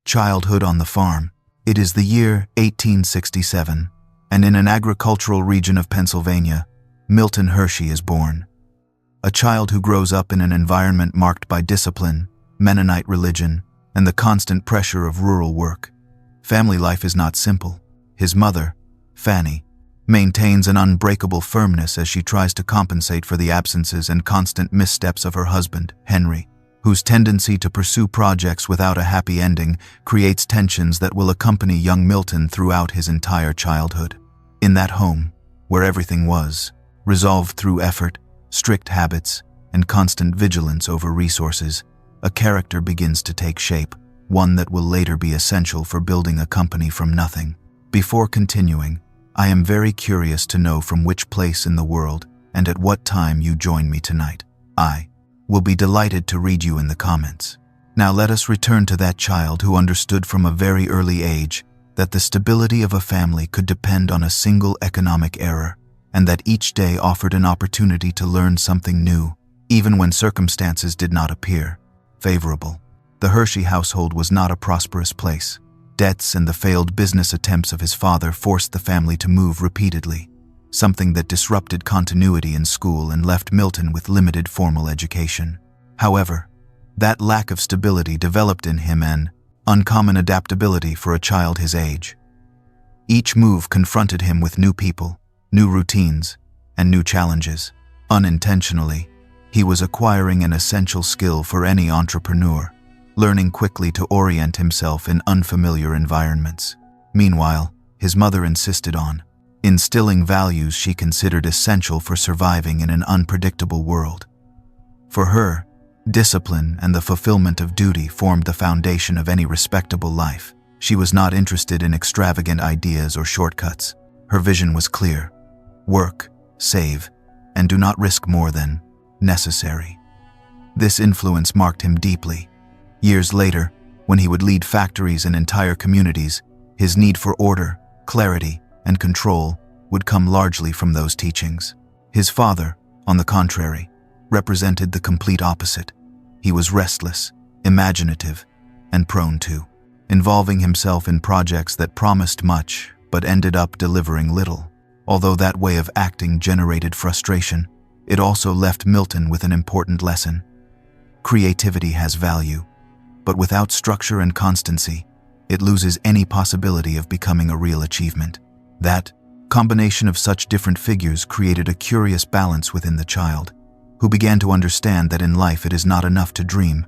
Childhood on the farm. It is the year 1867, and in an agricultural region of Pennsylvania, Milton Hershey is born. A child who grows up in an environment marked by discipline, Mennonite religion, and the constant pressure of rural work. Family life is not simple. His mother, Fanny, maintains an unbreakable firmness as she tries to compensate for the absences and constant missteps of her husband, Henry, whose tendency to pursue projects without a happy ending creates tensions that will accompany young Milton throughout his entire childhood. In that home, where everything was resolved through effort, strict habits, and constant vigilance over resources, a character begins to take shape, one that will later be essential for building a company from nothing. Before continuing, I am very curious to know from which place in the world and at what time you join me tonight. I will be delighted to read you in the comments. Now let us return to that child who understood from a very early age that the stability of a family could depend on a single economic error, and that each day offered an opportunity to learn something new, even when circumstances did not appear favorable. The Hershey household was not a prosperous place. Debts and the failed business attempts of his father forced the family to move repeatedly, something that disrupted continuity in school and left Milton with limited formal education. However, that lack of stability developed in him an uncommon adaptability for a child his age. Each move confronted him with new people, new routines, and new challenges. Unintentionally, he was acquiring an essential skill for any entrepreneur, learning quickly to orient himself in unfamiliar environments. Meanwhile, his mother insisted on instilling values she considered essential for surviving in an unpredictable world. For her, discipline and the fulfillment of duty formed the foundation of any respectable life. She was not interested in extravagant ideas or shortcuts. Her vision was clear: work, save, and do not risk more than necessary. This influence marked him deeply. Years later, when he would lead factories and entire communities, his need for order, clarity, and control would come largely from those teachings. His father, on the contrary, represented the complete opposite. He was restless, imaginative, and prone to involving himself in projects that promised much but ended up delivering little. Although that way of acting generated frustration, it also left Milton with an important lesson. Creativity has value, but without structure and constancy, it loses any possibility of becoming a real achievement. That combination of such different figures created a curious balance within the child, who began to understand that in life it is not enough to dream.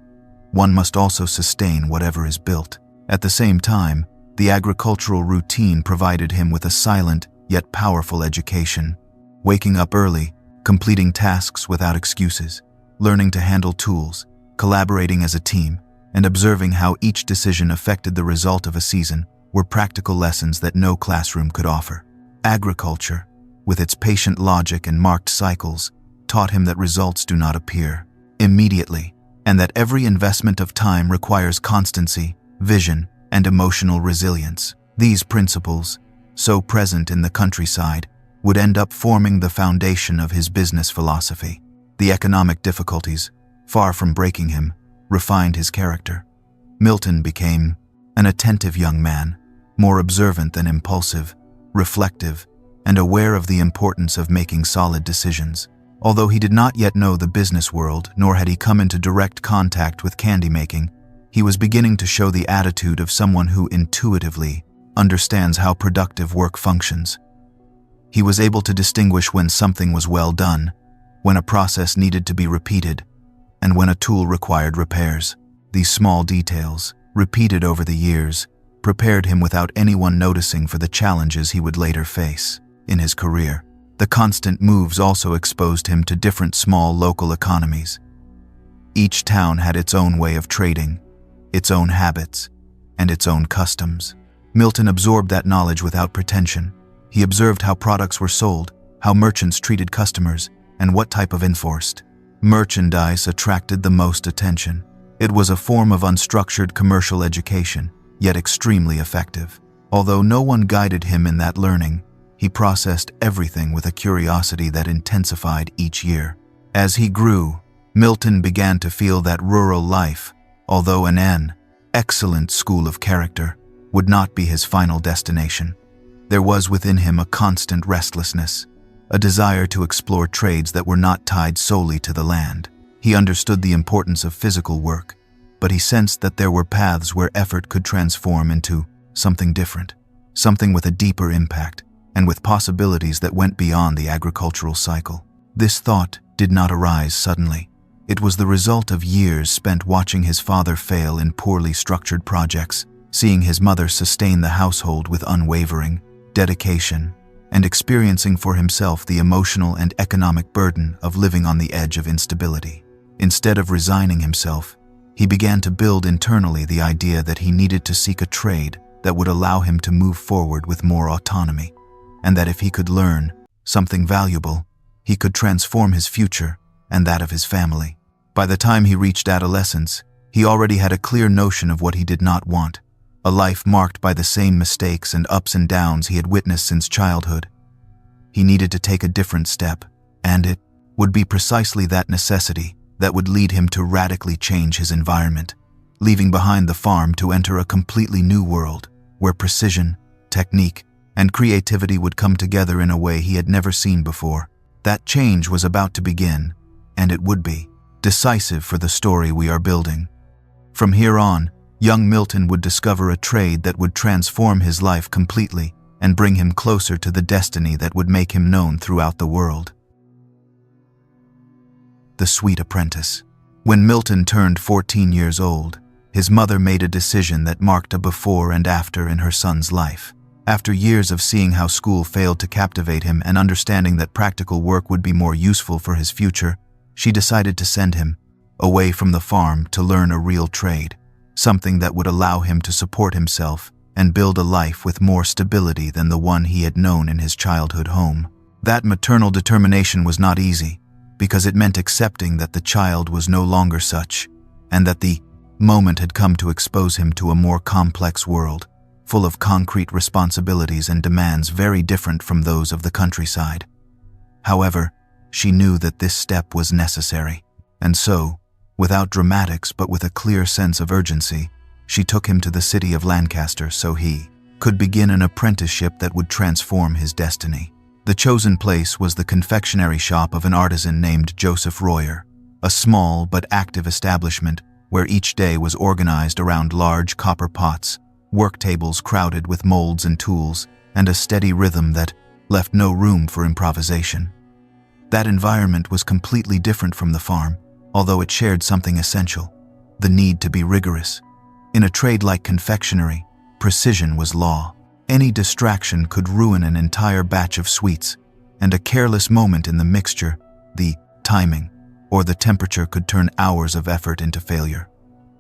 One must also sustain whatever is built. At the same time, the agricultural routine provided him with a silent yet powerful education. Waking up early, completing tasks without excuses, learning to handle tools, collaborating as a team, and observing how each decision affected the result of a season were practical lessons that no classroom could offer. Agriculture, with its patient logic and marked cycles, taught him that results do not appear immediately, and that every investment of time requires constancy, vision, and emotional resilience. These principles, so present in the countryside, would end up forming the foundation of his business philosophy. The economic difficulties, far from breaking him, refined his character. Milton became an attentive young man, more observant than impulsive, reflective, and aware of the importance of making solid decisions. Although he did not yet know the business world, nor had he come into direct contact with candy making, he was beginning to show the attitude of someone who intuitively understands how productive work functions. He was able to distinguish when something was well done, when a process needed to be repeated, and when a tool required repairs. These small details, repeated over the years, prepared him without anyone noticing for the challenges he would later face in his career. The constant moves also exposed him to different small local economies. Each town had its own way of trading, its own habits, and its own customs. Milton absorbed that knowledge without pretension. He observed how products were sold, how merchants treated customers, and what type of enforced merchandise attracted the most attention. It was a form of unstructured commercial education, yet extremely effective. Although no one guided him in that learning, he processed everything with a curiosity that intensified each year. As he grew, Milton began to feel that rural life, although an excellent school of character would not be his final destination. There was within him a constant restlessness, a desire to explore trades that were not tied solely to the land. He understood the importance of physical work, but he sensed that there were paths where effort could transform into something different, something with a deeper impact, and with possibilities that went beyond the agricultural cycle. This thought did not arise suddenly. It was the result of years spent watching his father fail in poorly structured projects, seeing his mother sustain the household with unwavering dedication, and experiencing for himself the emotional and economic burden of living on the edge of instability. Instead of resigning himself, he began to build internally the idea that he needed to seek a trade that would allow him to move forward with more autonomy, and that if he could learn something valuable, he could transform his future and that of his family. By the time he reached adolescence, he already had a clear notion of what he did not want, a life marked by the same mistakes and ups and downs he had witnessed since childhood. He needed to take a different step, and it would be precisely that necessity that would lead him to radically change his environment, leaving behind the farm to enter a completely new world where precision, technique, and creativity would come together in a way he had never seen before. That change was about to begin, and it would be decisive for the story we are building. From here on, young Milton would discover a trade that would transform his life completely and bring him closer to the destiny that would make him known throughout the world. The Sweet Apprentice. When Milton turned 14 years old, his mother made a decision that marked a before and after in her son's life. After years of seeing how school failed to captivate him and understanding that practical work would be more useful for his future, she decided to send him away from the farm to learn a real trade, something that would allow him to support himself and build a life with more stability than the one he had known in his childhood home. That maternal determination was not easy, because it meant accepting that the child was no longer such, and that the moment had come to expose him to a more complex world, full of concrete responsibilities and demands very different from those of the countryside. However, she knew that this step was necessary, and so, without dramatics but with a clear sense of urgency, she took him to the city of Lancaster so he could begin an apprenticeship that would transform his destiny. The chosen place was the confectionery shop of an artisan named Joseph Royer, a small but active establishment where each day was organized around large copper pots, work tables crowded with molds and tools, and a steady rhythm that left no room for improvisation. That environment was completely different from the farm, although it shared something essential: the need to be rigorous. In a trade like confectionery, precision was law. Any distraction could ruin an entire batch of sweets, and a careless moment in the mixture, the timing, or the temperature could turn hours of effort into failure.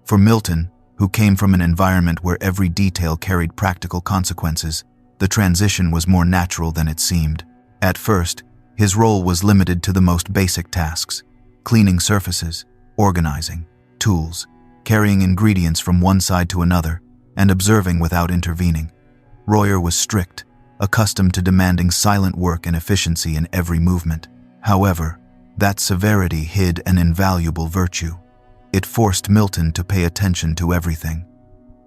For Milton, who came from an environment where every detail carried practical consequences, the transition was more natural than it seemed. At first, his role was limited to the most basic tasks: cleaning surfaces, organizing tools, carrying ingredients from one side to another, and observing without intervening. Royer was strict, accustomed to demanding silent work and efficiency in every movement. However, that severity hid an invaluable virtue. It forced Milton to pay attention to everything.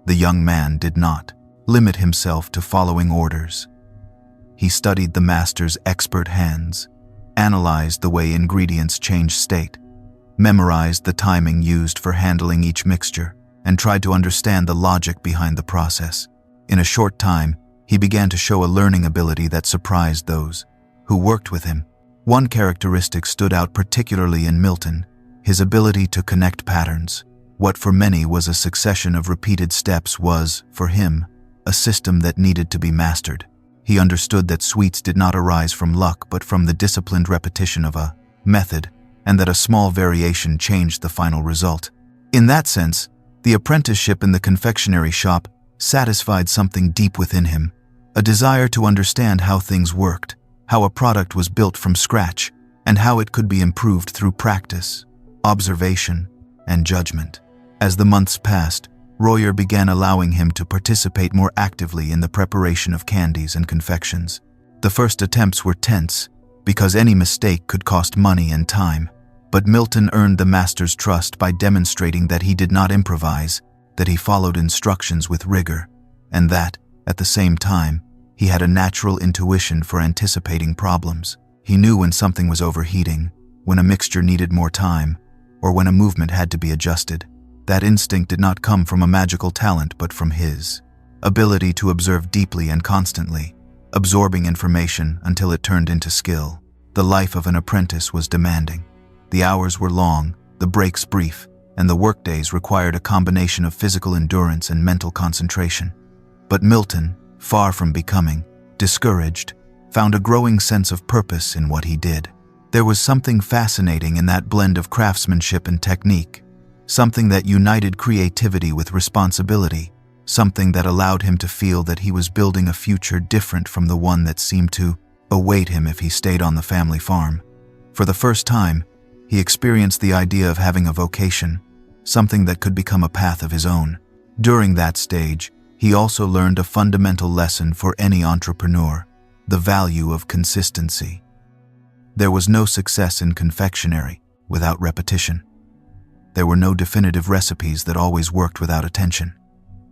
The young man did not limit himself to following orders. He studied the master's expert hands, analyzed the way ingredients change state, memorized the timing used for handling each mixture, and tried to understand the logic behind the process. In a short time, he began to show a learning ability that surprised those who worked with him. One characteristic stood out particularly in Milton: his ability to connect patterns. What for many was a succession of repeated steps was, for him, a system that needed to be mastered. He understood that sweets did not arise from luck but from the disciplined repetition of a method, and that a small variation changed the final result. In that sense, the apprenticeship in the confectionery shop satisfied something deep within him, a desire to understand how things worked, how a product was built from scratch, and how it could be improved through practice, observation, and judgment. As the months passed, Royer began allowing him to participate more actively in the preparation of candies and confections. The first attempts were tense, because any mistake could cost money and time, but Milton earned the master's trust by demonstrating that he did not improvise, that he followed instructions with rigor, and that, at the same time, he had a natural intuition for anticipating problems. He knew when something was overheating, when a mixture needed more time, or when a movement had to be adjusted. That instinct did not come from a magical talent but from his ability to observe deeply and constantly, absorbing information until it turned into skill. The life of an apprentice was demanding. The hours were long, the breaks brief, and the workdays required a combination of physical endurance and mental concentration. But Milton, far from becoming discouraged, found a growing sense of purpose in what he did. There was something fascinating in that blend of craftsmanship and technique, something that united creativity with responsibility, something that allowed him to feel that he was building a future different from the one that seemed to await him if he stayed on the family farm. For the first time, he experienced the idea of having a vocation, something that could become a path of his own. During that stage, he also learned a fundamental lesson for any entrepreneur: the value of consistency. There was no success in confectionery without repetition. There were no definitive recipes that always worked without attention.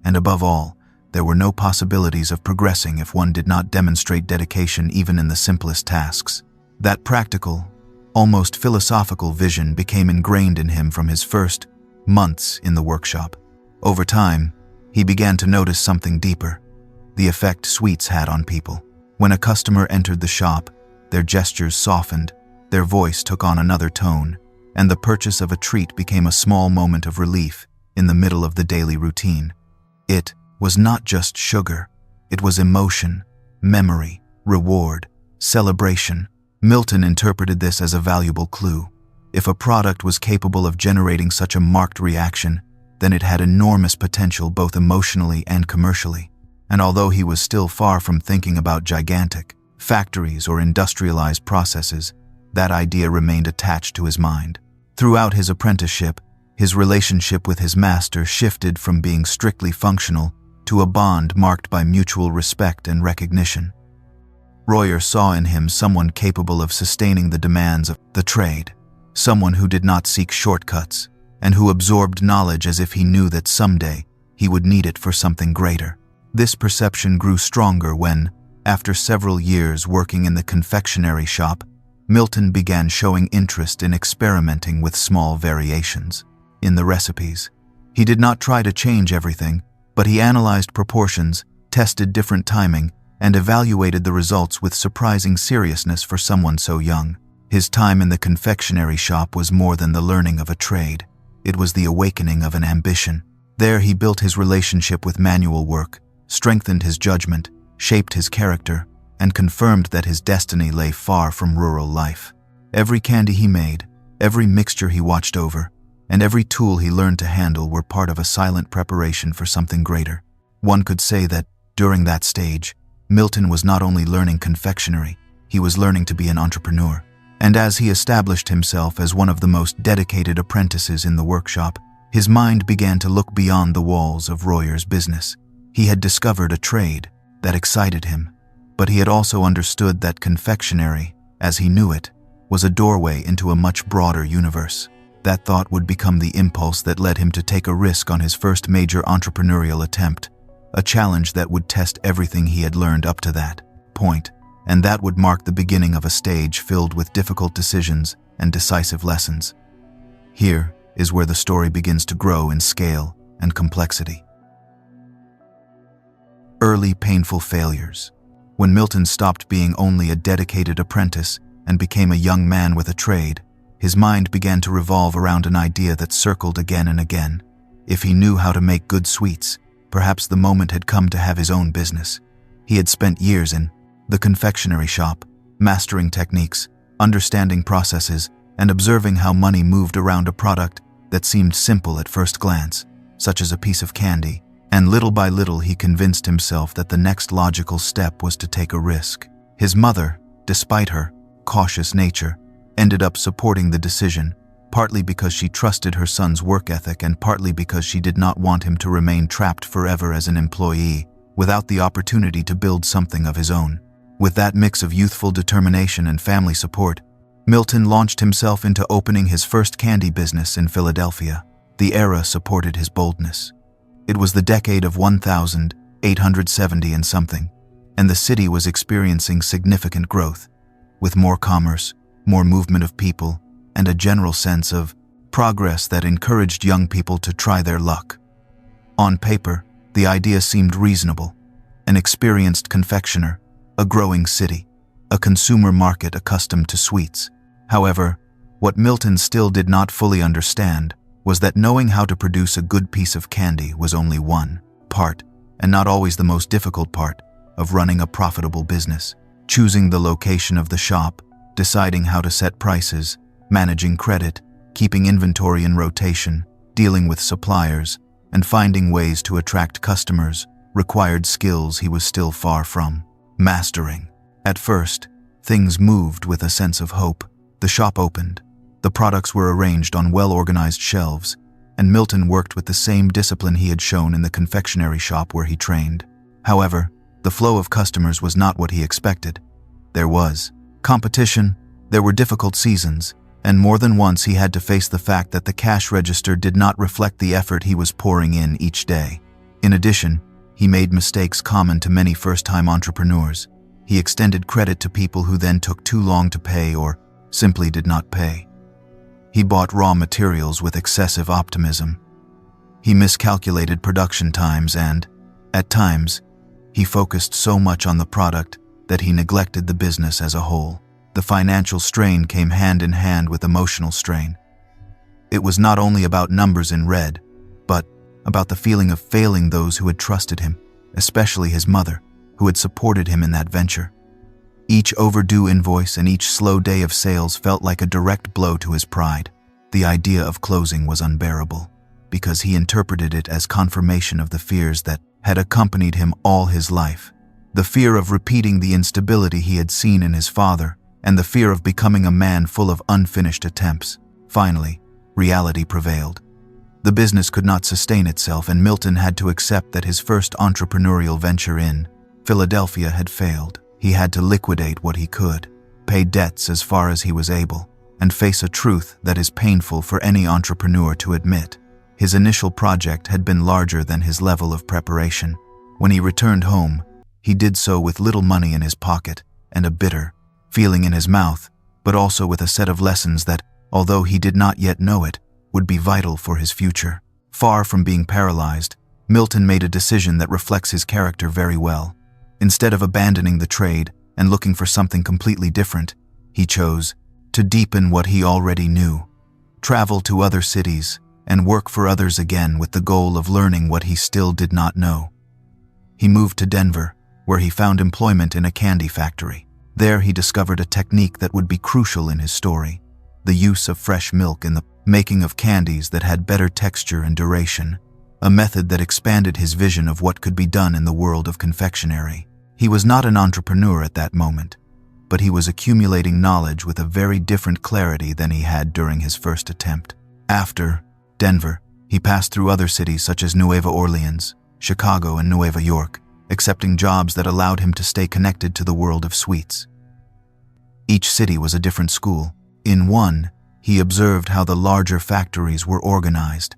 And above all, there were no possibilities of progressing if one did not demonstrate dedication even in the simplest tasks. That practical, almost philosophical vision became ingrained in him from his first months in the workshop. Over time, he began to notice something deeper: the effect sweets had on people. When a customer entered the shop, their gestures softened, their voice took on another tone, and the purchase of a treat became a small moment of relief in the middle of the daily routine. It was not just sugar, it was emotion, memory, reward, celebration. Milton interpreted this as a valuable clue. If a product was capable of generating such a marked reaction, then it had enormous potential both emotionally and commercially. And although he was still far from thinking about gigantic factories or industrialized processes, that idea remained attached to his mind. Throughout his apprenticeship, his relationship with his master shifted from being strictly functional to a bond marked by mutual respect and recognition. Royer saw in him someone capable of sustaining the demands of the trade, someone who did not seek shortcuts, and who absorbed knowledge as if he knew that someday he would need it for something greater. This perception grew stronger when, after several years working in the confectionery shop, Milton began showing interest in experimenting with small variations in the recipes. He did not try to change everything, but he analyzed proportions, tested different timing, and evaluated the results with surprising seriousness for someone so young. His time in the confectionery shop was more than the learning of a trade. It was the awakening of an ambition. There he built his relationship with manual work, strengthened his judgment, shaped his character, and confirmed that his destiny lay far from rural life. Every candy he made, every mixture he watched over, and every tool he learned to handle were part of a silent preparation for something greater. One could say that, during that stage, Milton was not only learning confectionery, he was learning to be an entrepreneur. And as he established himself as one of the most dedicated apprentices in the workshop, his mind began to look beyond the walls of Royer's business. He had discovered a trade that excited him, but he had also understood that confectionery, as he knew it, was a doorway into a much broader universe. That thought would become the impulse that led him to take a risk on his first major entrepreneurial attempt, a challenge that would test everything he had learned up to that point, and that would mark the beginning of a stage filled with difficult decisions and decisive lessons. Here is where the story begins to grow in scale and complexity. Early painful failures. When Milton stopped being only a dedicated apprentice and became a young man with a trade, his mind began to revolve around an idea that circled again and again. If he knew how to make good sweets, perhaps the moment had come to have his own business. He had spent years in the confectionery shop, mastering techniques, understanding processes, and observing how money moved around a product that seemed simple at first glance, such as a piece of candy, and little by little he convinced himself that the next logical step was to take a risk. His mother, despite her cautious nature, ended up supporting the decision, partly because she trusted her son's work ethic and partly because she did not want him to remain trapped forever as an employee, without the opportunity to build something of his own. With that mix of youthful determination and family support, Milton launched himself into opening his first candy business in Philadelphia. The era supported his boldness. It was the decade of 1870 and something, and the city was experiencing significant growth, with more commerce, more movement of people, and a general sense of progress that encouraged young people to try their luck. On paper, the idea seemed reasonable. An experienced confectioner, a growing city, a consumer market accustomed to sweets. However, what Milton still did not fully understand was that knowing how to produce a good piece of candy was only one part, and not always the most difficult part, of running a profitable business. Choosing the location of the shop, deciding how to set prices, managing credit, keeping inventory in rotation, dealing with suppliers, and finding ways to attract customers required skills he was still far from mastering. At first, things moved with a sense of hope. The shop opened. The products were arranged on well-organized shelves, and Milton worked with the same discipline he had shown in the confectionery shop where he trained. However, the flow of customers was not what he expected. There was competition, there were difficult seasons, and more than once he had to face the fact that the cash register did not reflect the effort he was pouring in each day. In addition, he made mistakes common to many first-time entrepreneurs. He extended credit to people who then took too long to pay or simply did not pay. He bought raw materials with excessive optimism. He miscalculated production times and, at times, he focused so much on the product that he neglected the business as a whole. The financial strain came hand in hand with emotional strain. It was not only about numbers in red, but about the feeling of failing those who had trusted him, especially his mother, who had supported him in that venture. Each overdue invoice and each slow day of sales felt like a direct blow to his pride. The idea of closing was unbearable, because he interpreted it as confirmation of the fears that had accompanied him all his life. The fear of repeating the instability he had seen in his father, and the fear of becoming a man full of unfinished attempts. Finally, reality prevailed. The business could not sustain itself, and Milton had to accept that his first entrepreneurial venture in Philadelphia had failed. He had to liquidate what he could, pay debts as far as he was able, and face a truth that is painful for any entrepreneur to admit. His initial project had been larger than his level of preparation. When he returned home, he did so with little money in his pocket and a bitter feeling in his mouth, but also with a set of lessons that, although he did not yet know it, would be vital for his future. Far from being paralyzed, Milton made a decision that reflects his character very well. Instead of abandoning the trade and looking for something completely different, he chose to deepen what he already knew, travel to other cities, and work for others again with the goal of learning what he still did not know. He moved to Denver, where he found employment in a candy factory. There he discovered a technique that would be crucial in his story: the use of fresh milk in the making of candies that had better texture and duration, a method that expanded his vision of what could be done in the world of confectionery. He was not an entrepreneur at that moment, but he was accumulating knowledge with a very different clarity than he had during his first attempt. After Denver, he passed through other cities such as Nueva Orleans, Chicago, and Nueva York, accepting jobs that allowed him to stay connected to the world of sweets. Each city was a different school. In one, he observed how the larger factories were organized.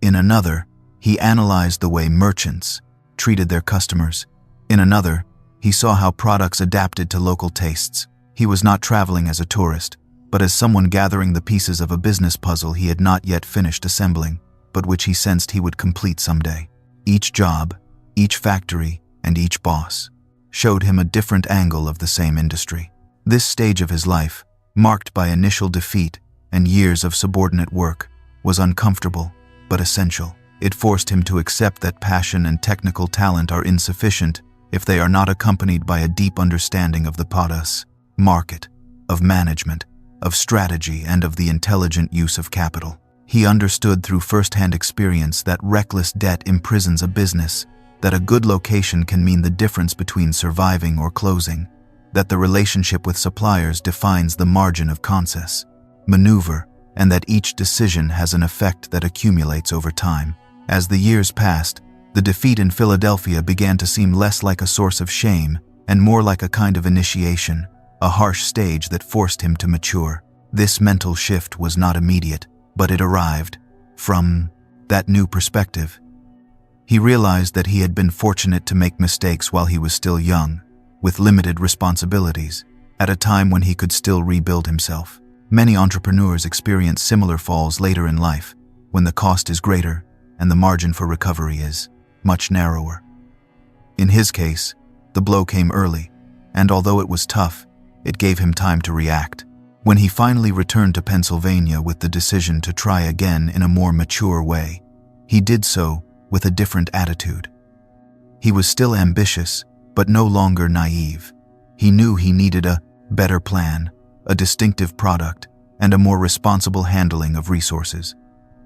In another, he analyzed the way merchants treated their customers. In another, he saw how products adapted to local tastes. He was not traveling as a tourist, but as someone gathering the pieces of a business puzzle he had not yet finished assembling, but which he sensed he would complete someday. Each job, each factory, and each boss showed him a different angle of the same industry. This stage of his life, marked by initial defeat and years of subordinate work, was uncomfortable but essential. It forced him to accept that passion and technical talent are insufficient if they are not accompanied by a deep understanding of the product market, of management, of strategy, and of the intelligent use of capital. He understood through first-hand experience that reckless debt imprisons a business, that a good location can mean the difference between surviving or closing, that the relationship with suppliers defines the margin of maneuver, and that each decision has an effect that accumulates over time. As the years passed, the defeat in Philadelphia began to seem less like a source of shame and more like a kind of initiation, a harsh stage that forced him to mature. This mental shift was not immediate, but it arrived from that new perspective. He realized that he had been fortunate to make mistakes while he was still young, with limited responsibilities, at a time when he could still rebuild himself. Many entrepreneurs experience similar falls later in life, when the cost is greater and the margin for recovery is much narrower. In his case, the blow came early, and although it was tough, it gave him time to react. When he finally returned to Pennsylvania with the decision to try again in a more mature way, he did so with a different attitude. He was still ambitious, but no longer naive. He knew he needed a better plan, a distinctive product, and a more responsible handling of resources.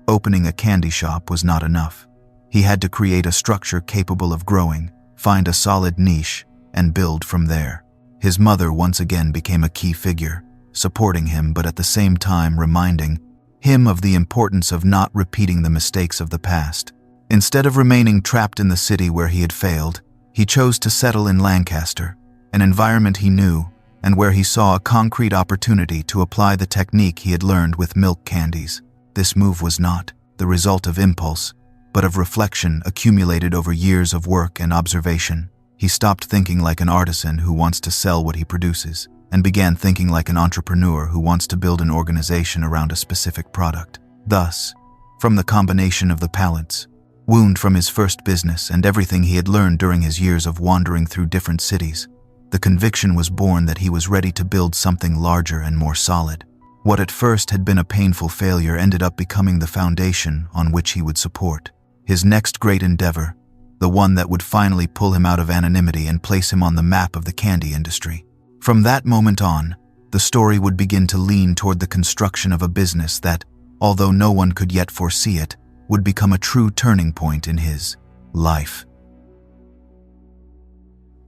Opening a candy shop was not enough. He had to create a structure capable of growing, find a solid niche, and build from there. His mother once again became a key figure, supporting him but at the same time reminding him of the importance of not repeating the mistakes of the past. Instead of remaining trapped in the city where he had failed, he chose to settle in Lancaster, an environment he knew and where he saw a concrete opportunity to apply the technique he had learned with milk candies. This move was not the result of impulse, but of reflection accumulated over years of work and observation. He stopped thinking like an artisan who wants to sell what he produces, and began thinking like an entrepreneur who wants to build an organization around a specific product. Thus, from the combination of the palates, wound from his first business and everything he had learned during his years of wandering through different cities, the conviction was born that he was ready to build something larger and more solid. What at first had been a painful failure ended up becoming the foundation on which he would support his next great endeavor, the one that would finally pull him out of anonymity and place him on the map of the candy industry. From that moment on, the story would begin to lean toward the construction of a business that, although no one could yet foresee it, would become a true turning point in his life.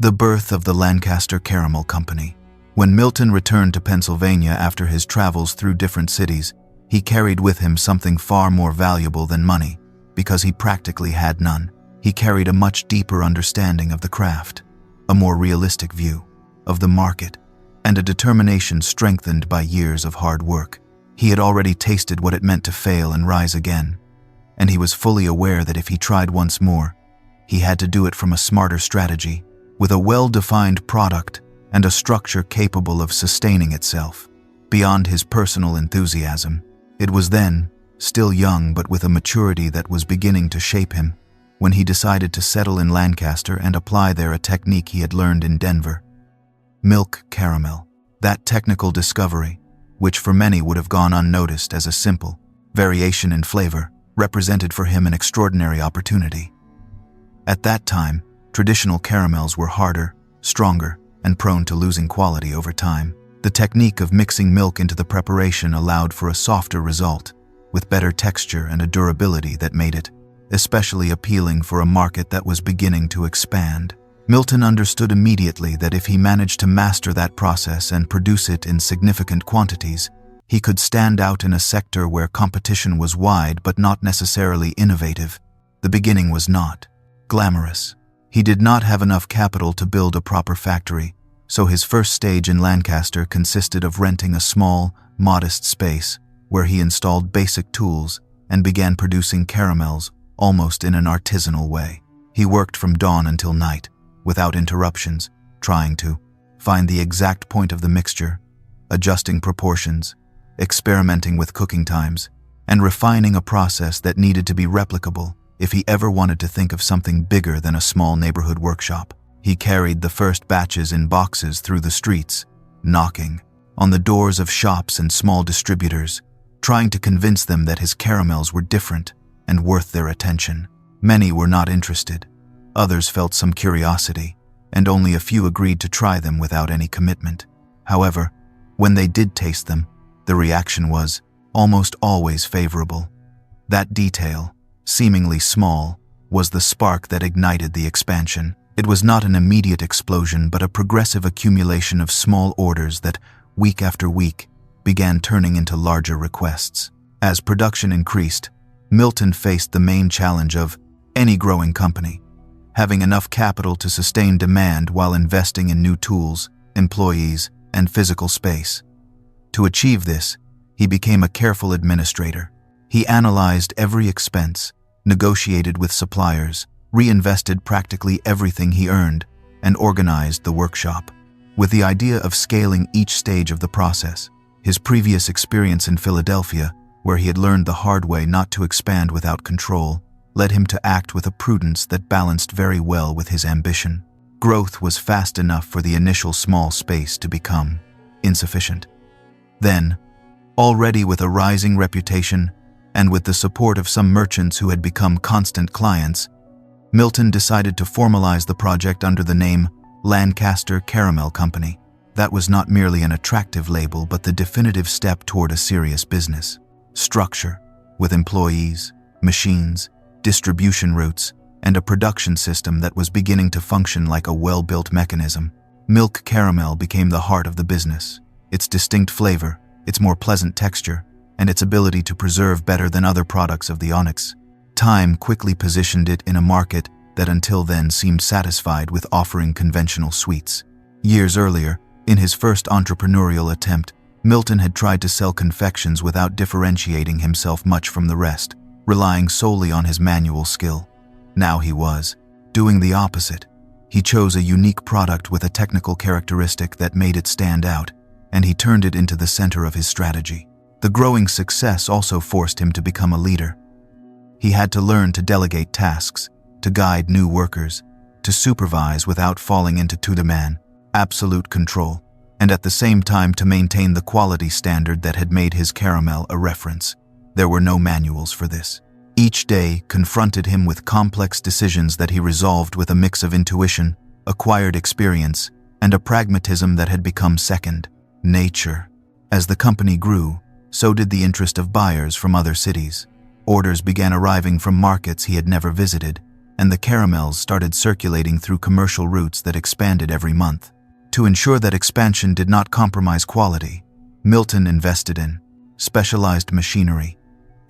The birth of the Lancaster Caramel Company. When Milton returned to Pennsylvania after his travels through different cities, he carried with him something far more valuable than money, because he practically had none. He carried a much deeper understanding of the craft, a more realistic view of the market, and a determination strengthened by years of hard work. He had already tasted what it meant to fail and rise again, and he was fully aware that if he tried once more, he had to do it from a smarter strategy, with a well-defined product and a structure capable of sustaining itself. Beyond his personal enthusiasm, it was then, still young but with a maturity that was beginning to shape him, when he decided to settle in Lancaster and apply there a technique he had learned in Denver. Milk caramel. That technical discovery, which for many would have gone unnoticed as a simple variation in flavor, represented for him an extraordinary opportunity. At that time, traditional caramels were harder, stronger, and prone to losing quality over time. The technique of mixing milk into the preparation allowed for a softer result, with better texture and a durability that made it especially appealing for a market that was beginning to expand. Milton understood immediately that if he managed to master that process and produce it in significant quantities, he could stand out in a sector where competition was wide but not necessarily innovative. The beginning was not glamorous. He did not have enough capital to build a proper factory, so his first stage in Lancaster consisted of renting a small, modest space where he installed basic tools and began producing caramels almost in an artisanal way. He worked from dawn until night, without interruptions, trying to find the exact point of the mixture, adjusting proportions, experimenting with cooking times, and refining a process that needed to be replicable if he ever wanted to think of something bigger than a small neighborhood workshop. He carried the first batches in boxes through the streets, knocking on the doors of shops and small distributors, trying to convince them that his caramels were different and worth their attention. Many were not interested. Others felt some curiosity, and only a few agreed to try them without any commitment. However, when they did taste them, the reaction was almost always favorable. That detail, seemingly small, was the spark that ignited the expansion. It was not an immediate explosion, but a progressive accumulation of small orders that, week after week, began turning into larger requests. As production increased, Milton faced the main challenge of any growing company: having enough capital to sustain demand while investing in new tools, employees, and physical space. To achieve this, he became a careful administrator. He analyzed every expense, negotiated with suppliers, reinvested practically everything he earned, and organized the workshop. With the idea of scaling each stage of the process, his previous experience in Philadelphia, where he had learned the hard way not to expand without control, led him to act with a prudence that balanced very well with his ambition. Growth was fast enough for the initial small space to become insufficient. Then, already with a rising reputation, and with the support of some merchants who had become constant clients, Milton decided to formalize the project under the name Lancaster Caramel Company. That was not merely an attractive label, but the definitive step toward a serious business structure, with employees, machines, distribution routes, and a production system that was beginning to function like a well-built mechanism. Milk caramel became the heart of the business. Its distinct flavor, its more pleasant texture, and its ability to preserve better than other products of the onyx. Time quickly positioned it in a market that until then seemed satisfied with offering conventional sweets. Years earlier, in his first entrepreneurial attempt, Milton had tried to sell confections without differentiating himself much from the rest, relying solely on his manual skill. Now he was doing the opposite. He chose a unique product with a technical characteristic that made it stand out, and he turned it into the center of his strategy. The growing success also forced him to become a leader. He had to learn to delegate tasks, to guide new workers, to supervise without falling into two-man, absolute control, and at the same time to maintain the quality standard that had made his caramel a reference. There were no manuals for this. Each day confronted him with complex decisions that he resolved with a mix of intuition, acquired experience, and a pragmatism that had become second nature. As the company grew, so did the interest of buyers from other cities. Orders began arriving from markets he had never visited, and the caramels started circulating through commercial routes that expanded every month. To ensure that expansion did not compromise quality, Milton invested in specialized machinery,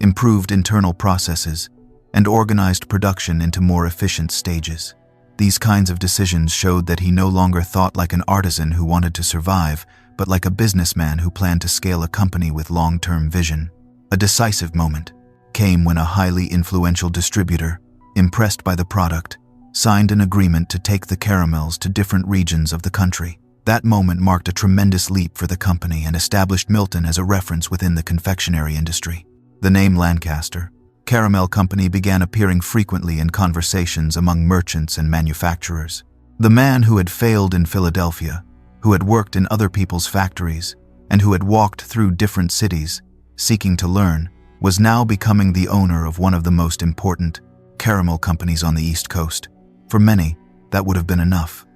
improved internal processes, and organized production into more efficient stages. These kinds of decisions showed that he no longer thought like an artisan who wanted to survive, but like a businessman who planned to scale a company with long-term vision. A decisive moment came when a highly influential distributor, impressed by the product, signed an agreement to take the caramels to different regions of the country. That moment marked a tremendous leap for the company and established Milton as a reference within the confectionery industry. The name Lancaster Caramel Company began appearing frequently in conversations among merchants and manufacturers. The man who had failed in Philadelphia, who had worked in other people's factories, and who had walked through different cities, seeking to learn, was now becoming the owner of one of the most important caramel companies on the East Coast. For many, that would have been enough,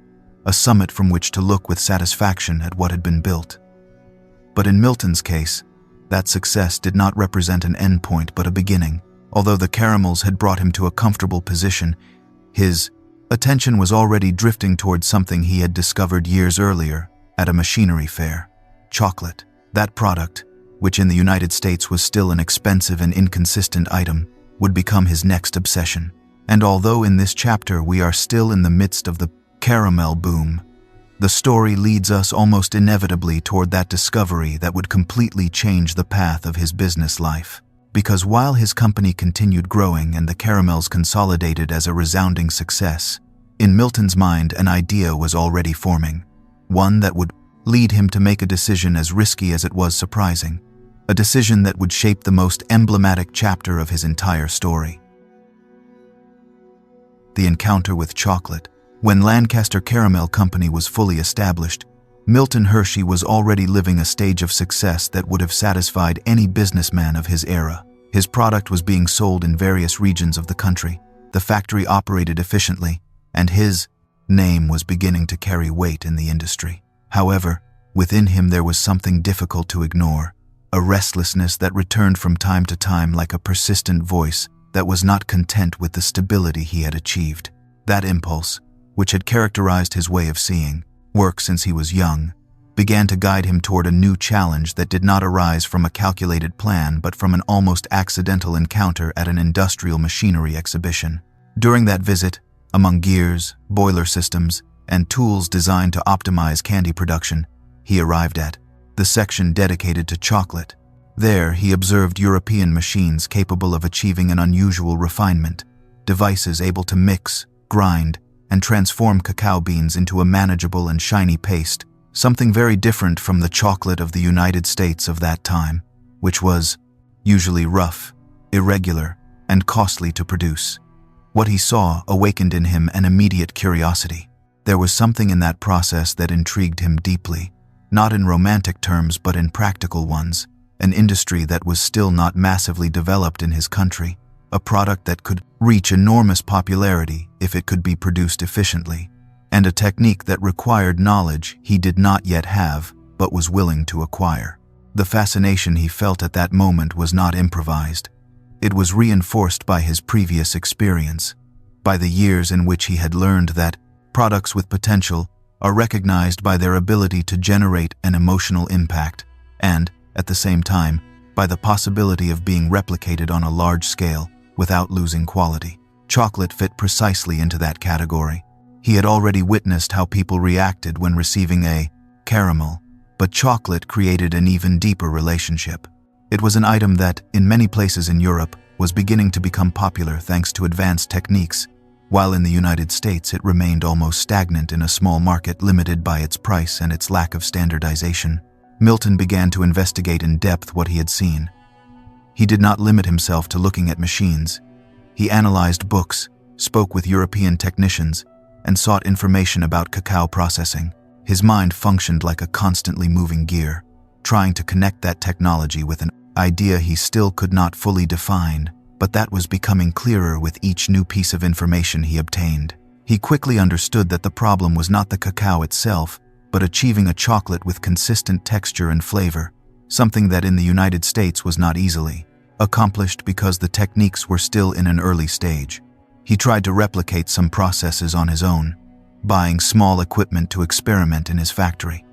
a summit from which to look with satisfaction at what had been built. But in Milton's case, that success did not represent an endpoint but a beginning. Although the caramels had brought him to a comfortable position, his attention was already drifting towards something he had discovered years earlier at a machinery fair: chocolate. That product, which in the United States was still an expensive and inconsistent item, would become his next obsession. And although in this chapter we are still in the midst of the caramel boom, the story leads us almost inevitably toward that discovery that would completely change the path of his business life. Because while his company continued growing and the caramels consolidated as a resounding success, in Milton's mind an idea was already forming, one that would lead him to make a decision as risky as it was surprising, a decision that would shape the most emblematic chapter of his entire story. The encounter with chocolate. When Lancaster Caramel Company was fully established, Milton Hershey was already living a stage of success that would have satisfied any businessman of his era. His product was being sold in various regions of the country, the factory operated efficiently, and his name was beginning to carry weight in the industry. However, within him there was something difficult to ignore, a restlessness that returned from time to time like a persistent voice that was not content with the stability he had achieved. That impulse, which had characterized his way of seeing work since he was young, began to guide him toward a new challenge that did not arise from a calculated plan but from an almost accidental encounter at an industrial machinery exhibition. During that visit, among gears, boiler systems, and tools designed to optimize candy production, he arrived at the section dedicated to chocolate. There, he observed European machines capable of achieving an unusual refinement, devices able to mix, grind, and transform cacao beans into a manageable and shiny paste, something very different from the chocolate of the United States of that time, which was usually rough, irregular, and costly to produce. What he saw awakened in him an immediate curiosity. There was something in that process that intrigued him deeply, not in romantic terms but in practical ones, an industry that was still not massively developed in his country, a product that could reach enormous popularity if it could be produced efficiently, and a technique that required knowledge he did not yet have but was willing to acquire. The fascination he felt at that moment was not improvised. It was reinforced by his previous experience, by the years in which he had learned that products with potential are recognized by their ability to generate an emotional impact and, at the same time, by the possibility of being replicated on a large scale without losing quality. Chocolate fit precisely into that category. He had already witnessed how people reacted when receiving a caramel, but chocolate created an even deeper relationship. It was an item that, in many places in Europe, was beginning to become popular thanks to advanced techniques, while in the United States it remained almost stagnant in a small market limited by its price and its lack of standardization. Milton began to investigate in depth what he had seen. He did not limit himself to looking at machines. He analyzed books, spoke with European technicians, and sought information about cacao processing. His mind functioned like a constantly moving gear, trying to connect that technology with an idea he still could not fully define, but that was becoming clearer with each new piece of information he obtained. He quickly understood that the problem was not the cacao itself, but achieving a chocolate with consistent texture and flavor, something that in the United States was not easily accomplished because the techniques were still in an early stage. He tried to replicate some processes on his own, buying small equipment to experiment in his factory.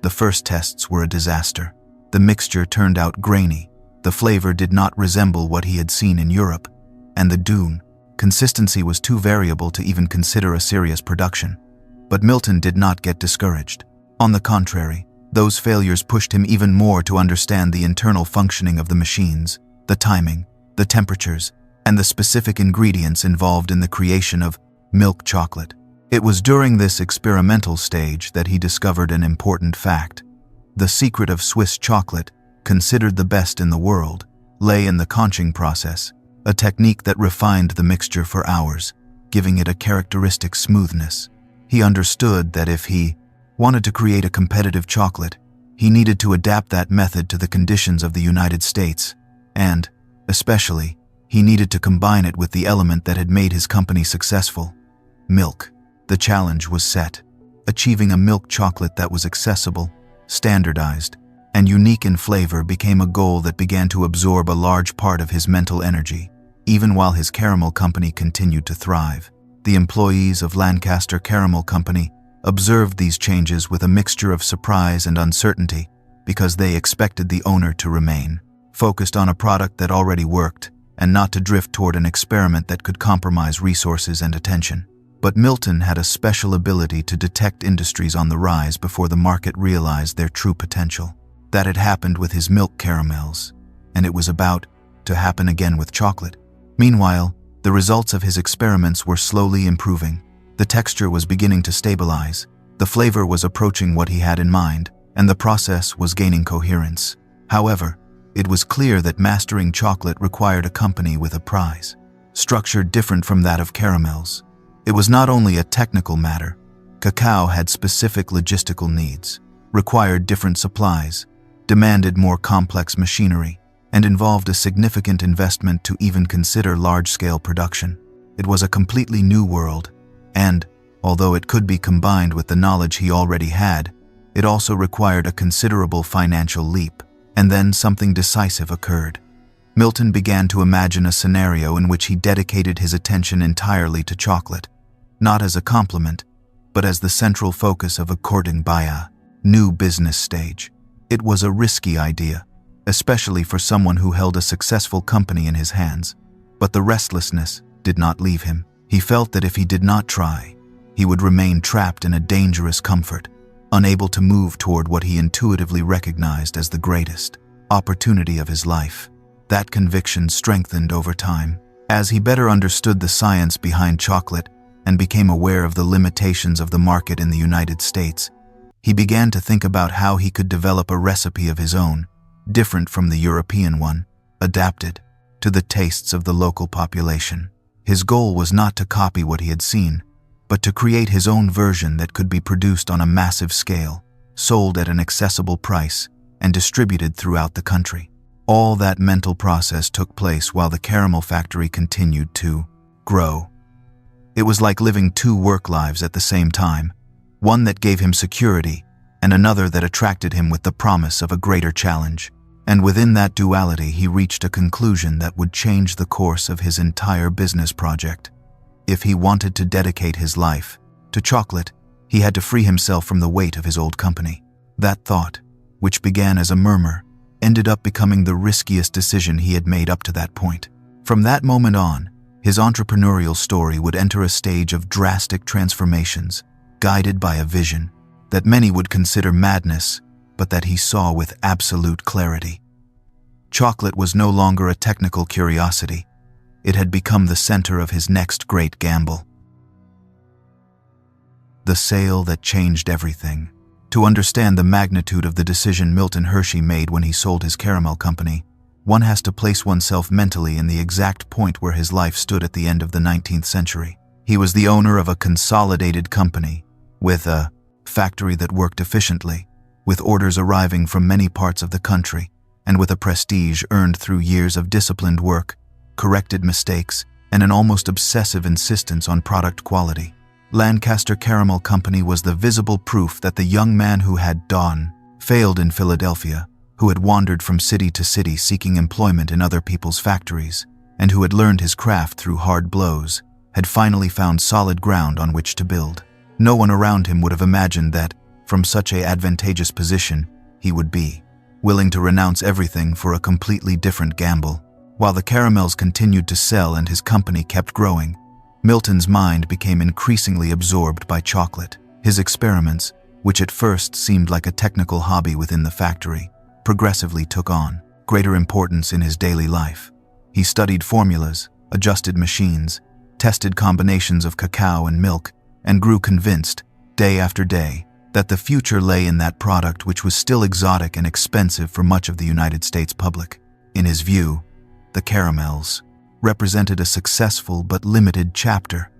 The first tests were a disaster. The mixture turned out grainy, the flavor did not resemble what he had seen in Europe, and the consistency was too variable to even consider a serious production. But Milton did not get discouraged. On the contrary, those failures pushed him even more to understand the internal functioning of the machines, the timing, the temperatures, and the specific ingredients involved in the creation of milk chocolate. It was during this experimental stage that he discovered an important fact. The secret of Swiss chocolate, considered the best in the world, lay in the conching process, a technique that refined the mixture for hours, giving it a characteristic smoothness. He understood that if he wanted to create a competitive chocolate, he needed to adapt that method to the conditions of the United States, and, especially, he needed to combine it with the element that had made his company successful: milk. The challenge was set. Achieving a milk chocolate that was accessible, standardized, and unique in flavor became a goal that began to absorb a large part of his mental energy, even while his caramel company continued to thrive. The employees of Lancaster Caramel Company observed these changes with a mixture of surprise and uncertainty because they expected the owner to remain focused on a product that already worked and not to drift toward an experiment that could compromise resources and attention. But Milton had a special ability to detect industries on the rise before the market realized their true potential. That had happened with his milk caramels, and it was about to happen again with chocolate. Meanwhile, the results of his experiments were slowly improving. The texture was beginning to stabilize, the flavor was approaching what he had in mind, and the process was gaining coherence. However, it was clear that mastering chocolate required a company with a prize, structured different from that of caramels. It was not only a technical matter. Cacao had specific logistical needs, required different supplies, demanded more complex machinery, and involved a significant investment to even consider large-scale production. It was a completely new world, and, although it could be combined with the knowledge he already had, it also required a considerable financial leap. And then something decisive occurred. Milton began to imagine a scenario in which he dedicated his attention entirely to chocolate, not as a complement, but as the central focus of a courting by a new business stage. It was a risky idea, especially for someone who held a successful company in his hands, but the restlessness did not leave him. He felt that if he did not try, he would remain trapped in a dangerous comfort, unable to move toward what he intuitively recognized as the greatest opportunity of his life. That conviction strengthened over time. As he better understood the science behind chocolate and became aware of the limitations of the market in the United States, he began to think about how he could develop a recipe of his own, different from the European one, adapted to the tastes of the local population. His goal was not to copy what he had seen, but to create his own version that could be produced on a massive scale, sold at an accessible price, and distributed throughout the country. All that mental process took place while the caramel factory continued to grow. It was like living two work lives at the same time, one that gave him security and another that attracted him with the promise of a greater challenge. And within that duality, he reached a conclusion that would change the course of his entire business project. If he wanted to dedicate his life to chocolate, he had to free himself from the weight of his old company. That thought, which began as a murmur, ended up becoming the riskiest decision he had made up to that point. From that moment on, his entrepreneurial story would enter a stage of drastic transformations, guided by a vision that many would consider madness, but that he saw with absolute clarity. Chocolate was no longer a technical curiosity. It had become the center of his next great gamble. The sale that changed everything. To understand the magnitude of the decision Milton Hershey made when he sold his caramel company, one has to place oneself mentally in the exact point where his life stood at the end of the 19th century. He was the owner of a consolidated company, with a factory that worked efficiently, with orders arriving from many parts of the country, and with a prestige earned through years of disciplined work, corrected mistakes, and an almost obsessive insistence on product quality. Lancaster Caramel Company was the visible proof that the young man who had failed in Philadelphia, who had wandered from city to city seeking employment in other people's factories, and who had learned his craft through hard blows, had finally found solid ground on which to build. No one around him would have imagined that, from such an advantageous position, he would be willing to renounce everything for a completely different gamble. While the caramels continued to sell and his company kept growing, Milton's mind became increasingly absorbed by chocolate. His experiments, which at first seemed like a technical hobby within the factory, progressively took on greater importance in his daily life. He studied formulas, adjusted machines, tested combinations of cacao and milk, and grew convinced, day after day, that the future lay in that product which was still exotic and expensive for much of the United States public. In his view, the caramels represented a successful but limited chapter.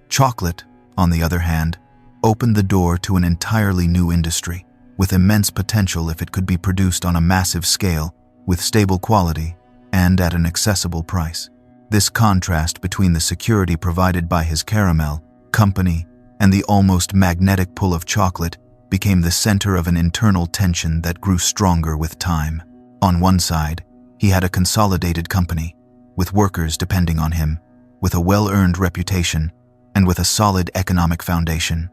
Chocolate, on the other hand, opened the door to an entirely new industry, with immense potential if it could be produced on a massive scale, with stable quality, and at an accessible price. This contrast between the security provided by his caramel company and the almost magnetic pull of chocolate became the center of an internal tension that grew stronger with time. On one side, he had a consolidated company, with workers depending on him, with a well-earned reputation, and with a solid economic foundation.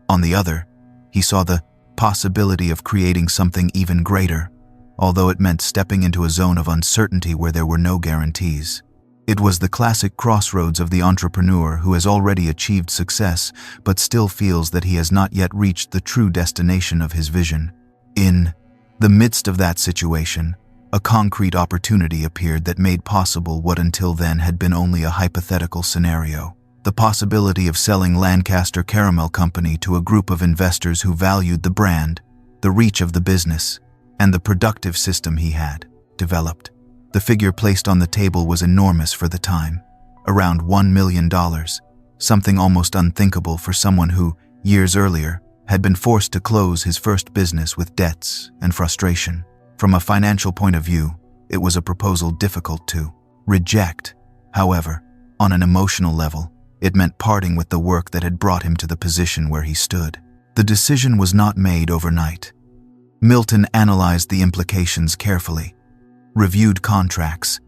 On the other, he saw the possibility of creating something even greater, although it meant stepping into a zone of uncertainty where there were no guarantees. It was the classic crossroads of the entrepreneur who has already achieved success but still feels that he has not yet reached the true destination of his vision. In the midst of that situation, a concrete opportunity appeared that made possible what until then had been only a hypothetical scenario. The possibility of selling Lancaster Caramel Company to a group of investors who valued the brand, the reach of the business, and the productive system he had developed. The figure placed on the table was enormous for the time, around $1 million, something almost unthinkable for someone who, years earlier, had been forced to close his first business with debts and frustration. From a financial point of view, it was a proposal difficult to reject. However, on an emotional level, it meant parting with the work that had brought him to the position where he stood. The decision was not made overnight. Milton analyzed the implications carefully, reviewed contracts,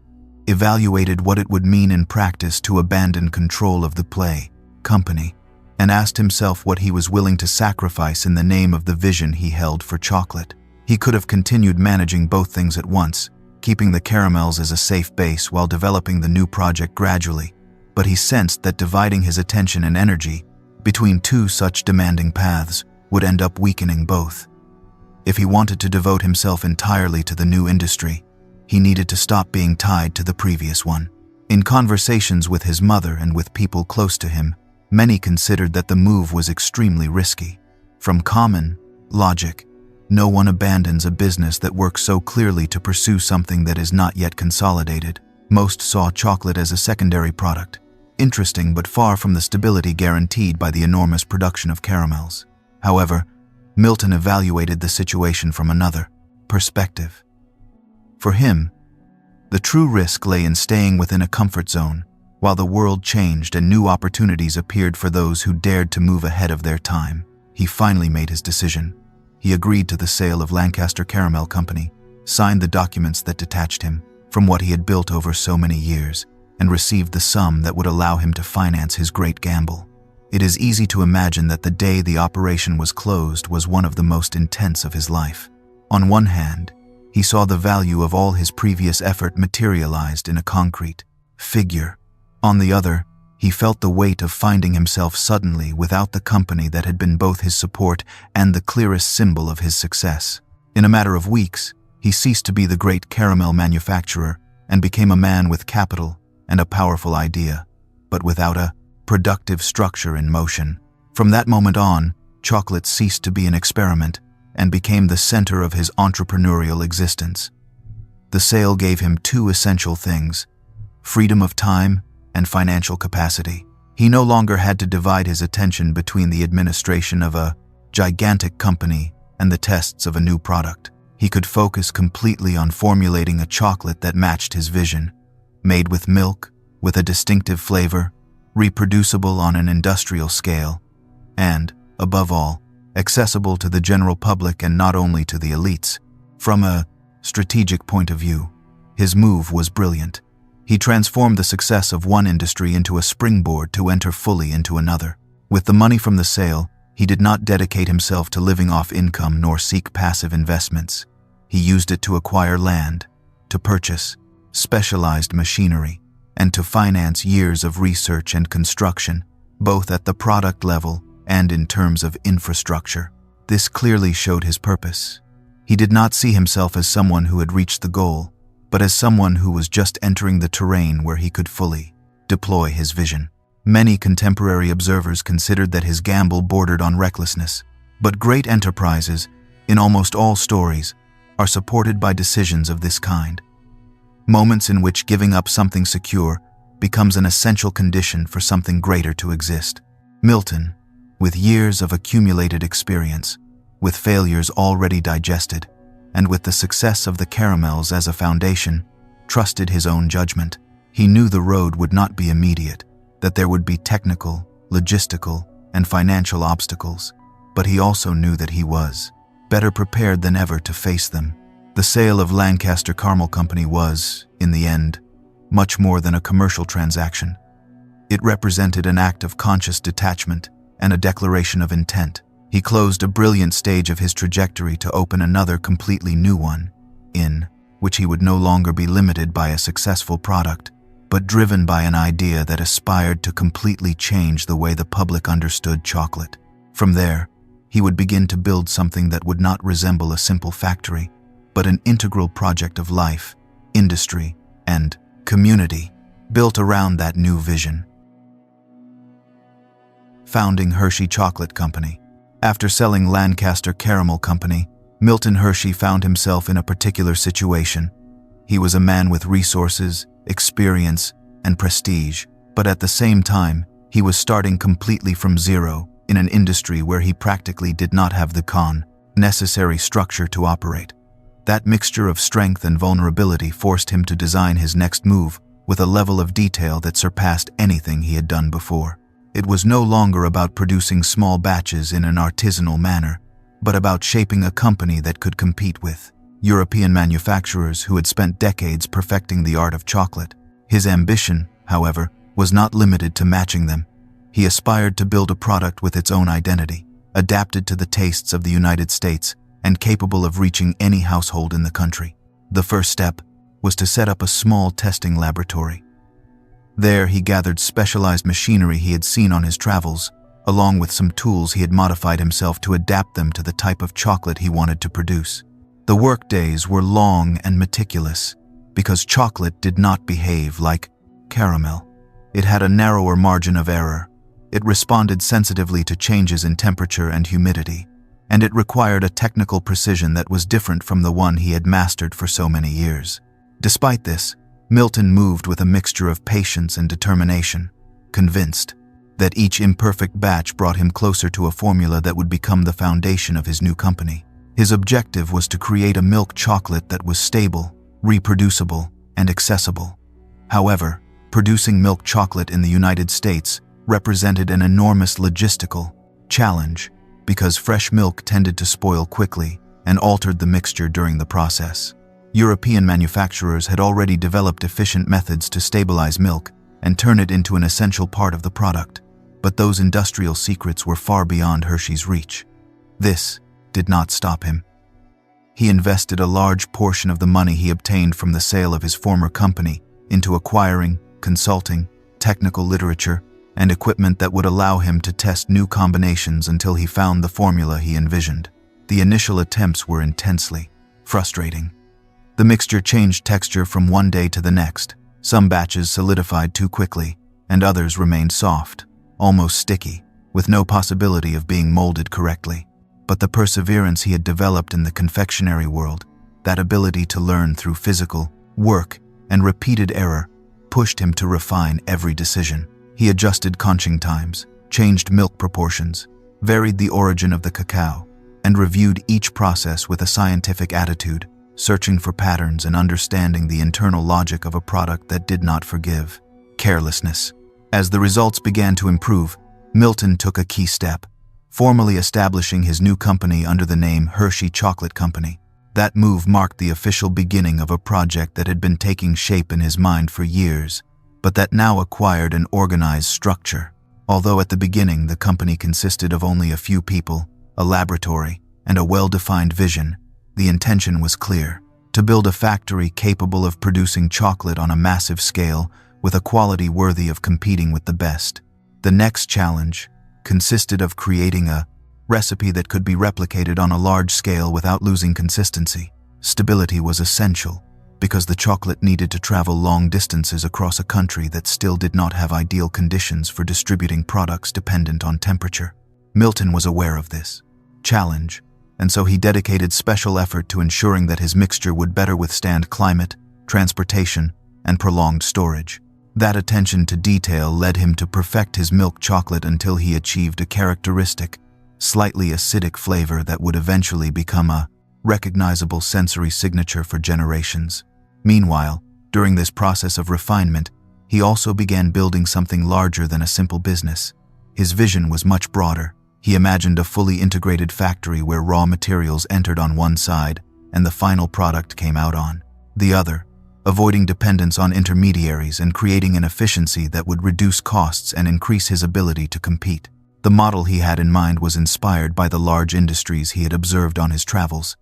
evaluated what it would mean in practice to abandon control of the company, and asked himself what he was willing to sacrifice in the name of the vision he held for chocolate. He could have continued managing both things at once, keeping the caramels as a safe base while developing the new project gradually, but he sensed that dividing his attention and energy between two such demanding paths would end up weakening both. If he wanted to devote himself entirely to the new industry, he needed to stop being tied to the previous one. In conversations with his mother and with people close to him, many considered that the move was extremely risky. From common logic, no one abandons a business that works so clearly to pursue something that is not yet consolidated. Most saw chocolate as a secondary product, interesting but far from the stability guaranteed by the enormous production of caramels. However, Milton evaluated the situation from another perspective. For him, the true risk lay in staying within a comfort zone, while the world changed and new opportunities appeared for those who dared to move ahead of their time. He finally made his decision. He agreed to the sale of Lancaster Caramel Company, signed the documents that detached him from what he had built over so many years, and received the sum that would allow him to finance his great gamble. It is easy to imagine that the day the operation was closed was one of the most intense of his life. On one hand, he saw the value of all his previous effort materialized in a concrete figure. On the other, he felt the weight of finding himself suddenly without the company that had been both his support and the clearest symbol of his success. In a matter of weeks, he ceased to be the great caramel manufacturer and became a man with capital and a powerful idea, but without a productive structure in motion. From that moment on, chocolate ceased to be an experiment and became the center of his entrepreneurial existence. The sale gave him two essential things: freedom of time and financial capacity. He no longer had to divide his attention between the administration of a gigantic company and the tests of a new product. He could focus completely on formulating a chocolate that matched his vision, made with milk, with a distinctive flavor, reproducible on an industrial scale, and, above all, accessible to the general public and not only to the elites. From a strategic point of view, his move was brilliant. He transformed the success of one industry into a springboard to enter fully into another. With the money from the sale, he did not dedicate himself to living off income nor seek passive investments. He used it to acquire land, to purchase specialized machinery, and to finance years of research and construction, both at the product level and in terms of infrastructure. This clearly showed his purpose. He did not see himself as someone who had reached the goal, but as someone who was just entering the terrain where he could fully deploy his vision. Many contemporary observers considered that his gamble bordered on recklessness, but great enterprises, in almost all stories, are supported by decisions of this kind. Moments in which giving up something secure becomes an essential condition for something greater to exist. Milton, with years of accumulated experience, with failures already digested, and with the success of the caramels as a foundation, trusted his own judgment. He knew the road would not be immediate, that there would be technical, logistical, and financial obstacles, but he also knew that he was better prepared than ever to face them. The sale of Lancaster Caramel Company was, in the end, much more than a commercial transaction. It represented an act of conscious detachment and a declaration of intent. He closed a brilliant stage of his trajectory to open another completely new one, in which he would no longer be limited by a successful product, but driven by an idea that aspired to completely change the way the public understood chocolate. From there, he would begin to build something that would not resemble a simple factory, but an integral project of life, industry, and community, built around that new vision. Founding Hershey Chocolate Company. After selling Lancaster Caramel Company, Milton Hershey found himself in a particular situation. He was a man with resources, experience, and prestige, but at the same time, he was starting completely from zero in an industry where he practically did not have the necessary structure to operate. That mixture of strength and vulnerability forced him to design his next move with a level of detail that surpassed anything he had done before. It was no longer about producing small batches in an artisanal manner, but about shaping a company that could compete with European manufacturers who had spent decades perfecting the art of chocolate. His ambition, however, was not limited to matching them. He aspired to build a product with its own identity, adapted to the tastes of the United States and capable of reaching any household in the country. The first step was to set up a small testing laboratory. There, he gathered specialized machinery he had seen on his travels, along with some tools he had modified himself to adapt them to the type of chocolate he wanted to produce. The work days were long and meticulous, because chocolate did not behave like caramel. It had a narrower margin of error. It responded sensitively to changes in temperature and humidity, and it required a technical precision that was different from the one he had mastered for so many years. Despite this, Milton moved with a mixture of patience and determination, convinced that each imperfect batch brought him closer to a formula that would become the foundation of his new company. His objective was to create a milk chocolate that was stable, reproducible, and accessible. However, producing milk chocolate in the United States represented an enormous logistical challenge because fresh milk tended to spoil quickly and altered the mixture during the process. European manufacturers had already developed efficient methods to stabilize milk and turn it into an essential part of the product, but those industrial secrets were far beyond Hershey's reach. This did not stop him. He invested a large portion of the money he obtained from the sale of his former company into acquiring, consulting, technical literature, and equipment that would allow him to test new combinations until he found the formula he envisioned. The initial attempts were intensely frustrating. The mixture changed texture from one day to the next. Some batches solidified too quickly, and others remained soft, almost sticky, with no possibility of being molded correctly. But the perseverance he had developed in the confectionery world, that ability to learn through physical work and repeated error, pushed him to refine every decision. He adjusted conching times, changed milk proportions, varied the origin of the cacao, and reviewed each process with a scientific attitude, searching for patterns and understanding the internal logic of a product that did not forgive carelessness. As the results began to improve, Milton took a key step, formally establishing his new company under the name Hershey Chocolate Company. That move marked the official beginning of a project that had been taking shape in his mind for years, but that now acquired an organized structure. Although at the beginning the company consisted of only a few people, a laboratory, and a well-defined vision, the intention was clear: to build a factory capable of producing chocolate on a massive scale with a quality worthy of competing with the best. The next challenge consisted of creating a recipe that could be replicated on a large scale without losing consistency. Stability was essential, because the chocolate needed to travel long distances across a country that still did not have ideal conditions for distributing products dependent on temperature. Milton was aware of this challenge, and so he dedicated special effort to ensuring that his mixture would better withstand climate, transportation, and prolonged storage. That attention to detail led him to perfect his milk chocolate until he achieved a characteristic, slightly acidic flavor that would eventually become a recognizable sensory signature for generations. Meanwhile, during this process of refinement, he also began building something larger than a simple business. His vision was much broader. He imagined a fully integrated factory where raw materials entered on one side and the final product came out on the other, avoiding dependence on intermediaries and creating an efficiency that would reduce costs and increase his ability to compete. The model he had in mind was inspired by the large industries he had observed on his travels,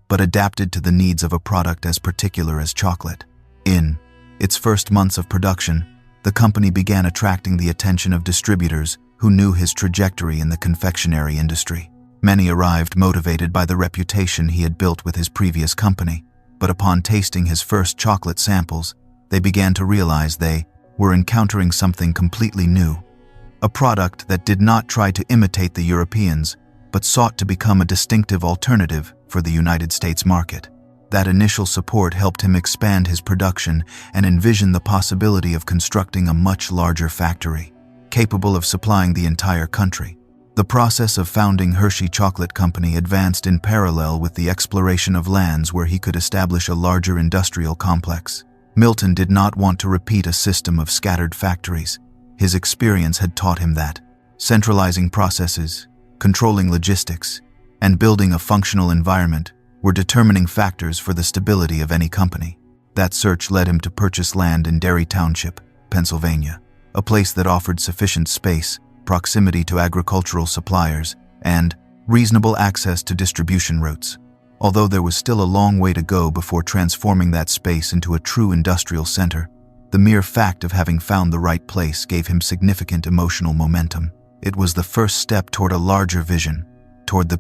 but adapted to the needs of a product as particular as chocolate. In its first months of production, the company began attracting the attention of distributors who knew his trajectory in the confectionery industry. Many arrived motivated by the reputation he had built with his previous company, but upon tasting his first chocolate samples, they began to realize they were encountering something completely new. A product that did not try to imitate the Europeans, but sought to become a distinctive alternative for the United States market. That initial support helped him expand his production and envision the possibility of constructing a much larger factory, capable of supplying the entire country. The process of founding Hershey Chocolate Company advanced in parallel with the exploration of lands where he could establish a larger industrial complex. Milton did not want to repeat a system of scattered factories. His experience had taught him that centralizing processes, controlling logistics, and building a functional environment were determining factors for the stability of any company. That search led him to purchase land in Derry Township, Pennsylvania, a place that offered sufficient space, proximity to agricultural suppliers, and reasonable access to distribution routes. Although there was still a long way to go before transforming that space into a true industrial center, the mere fact of having found the right place gave him significant emotional momentum. It was the first step toward a larger vision, toward the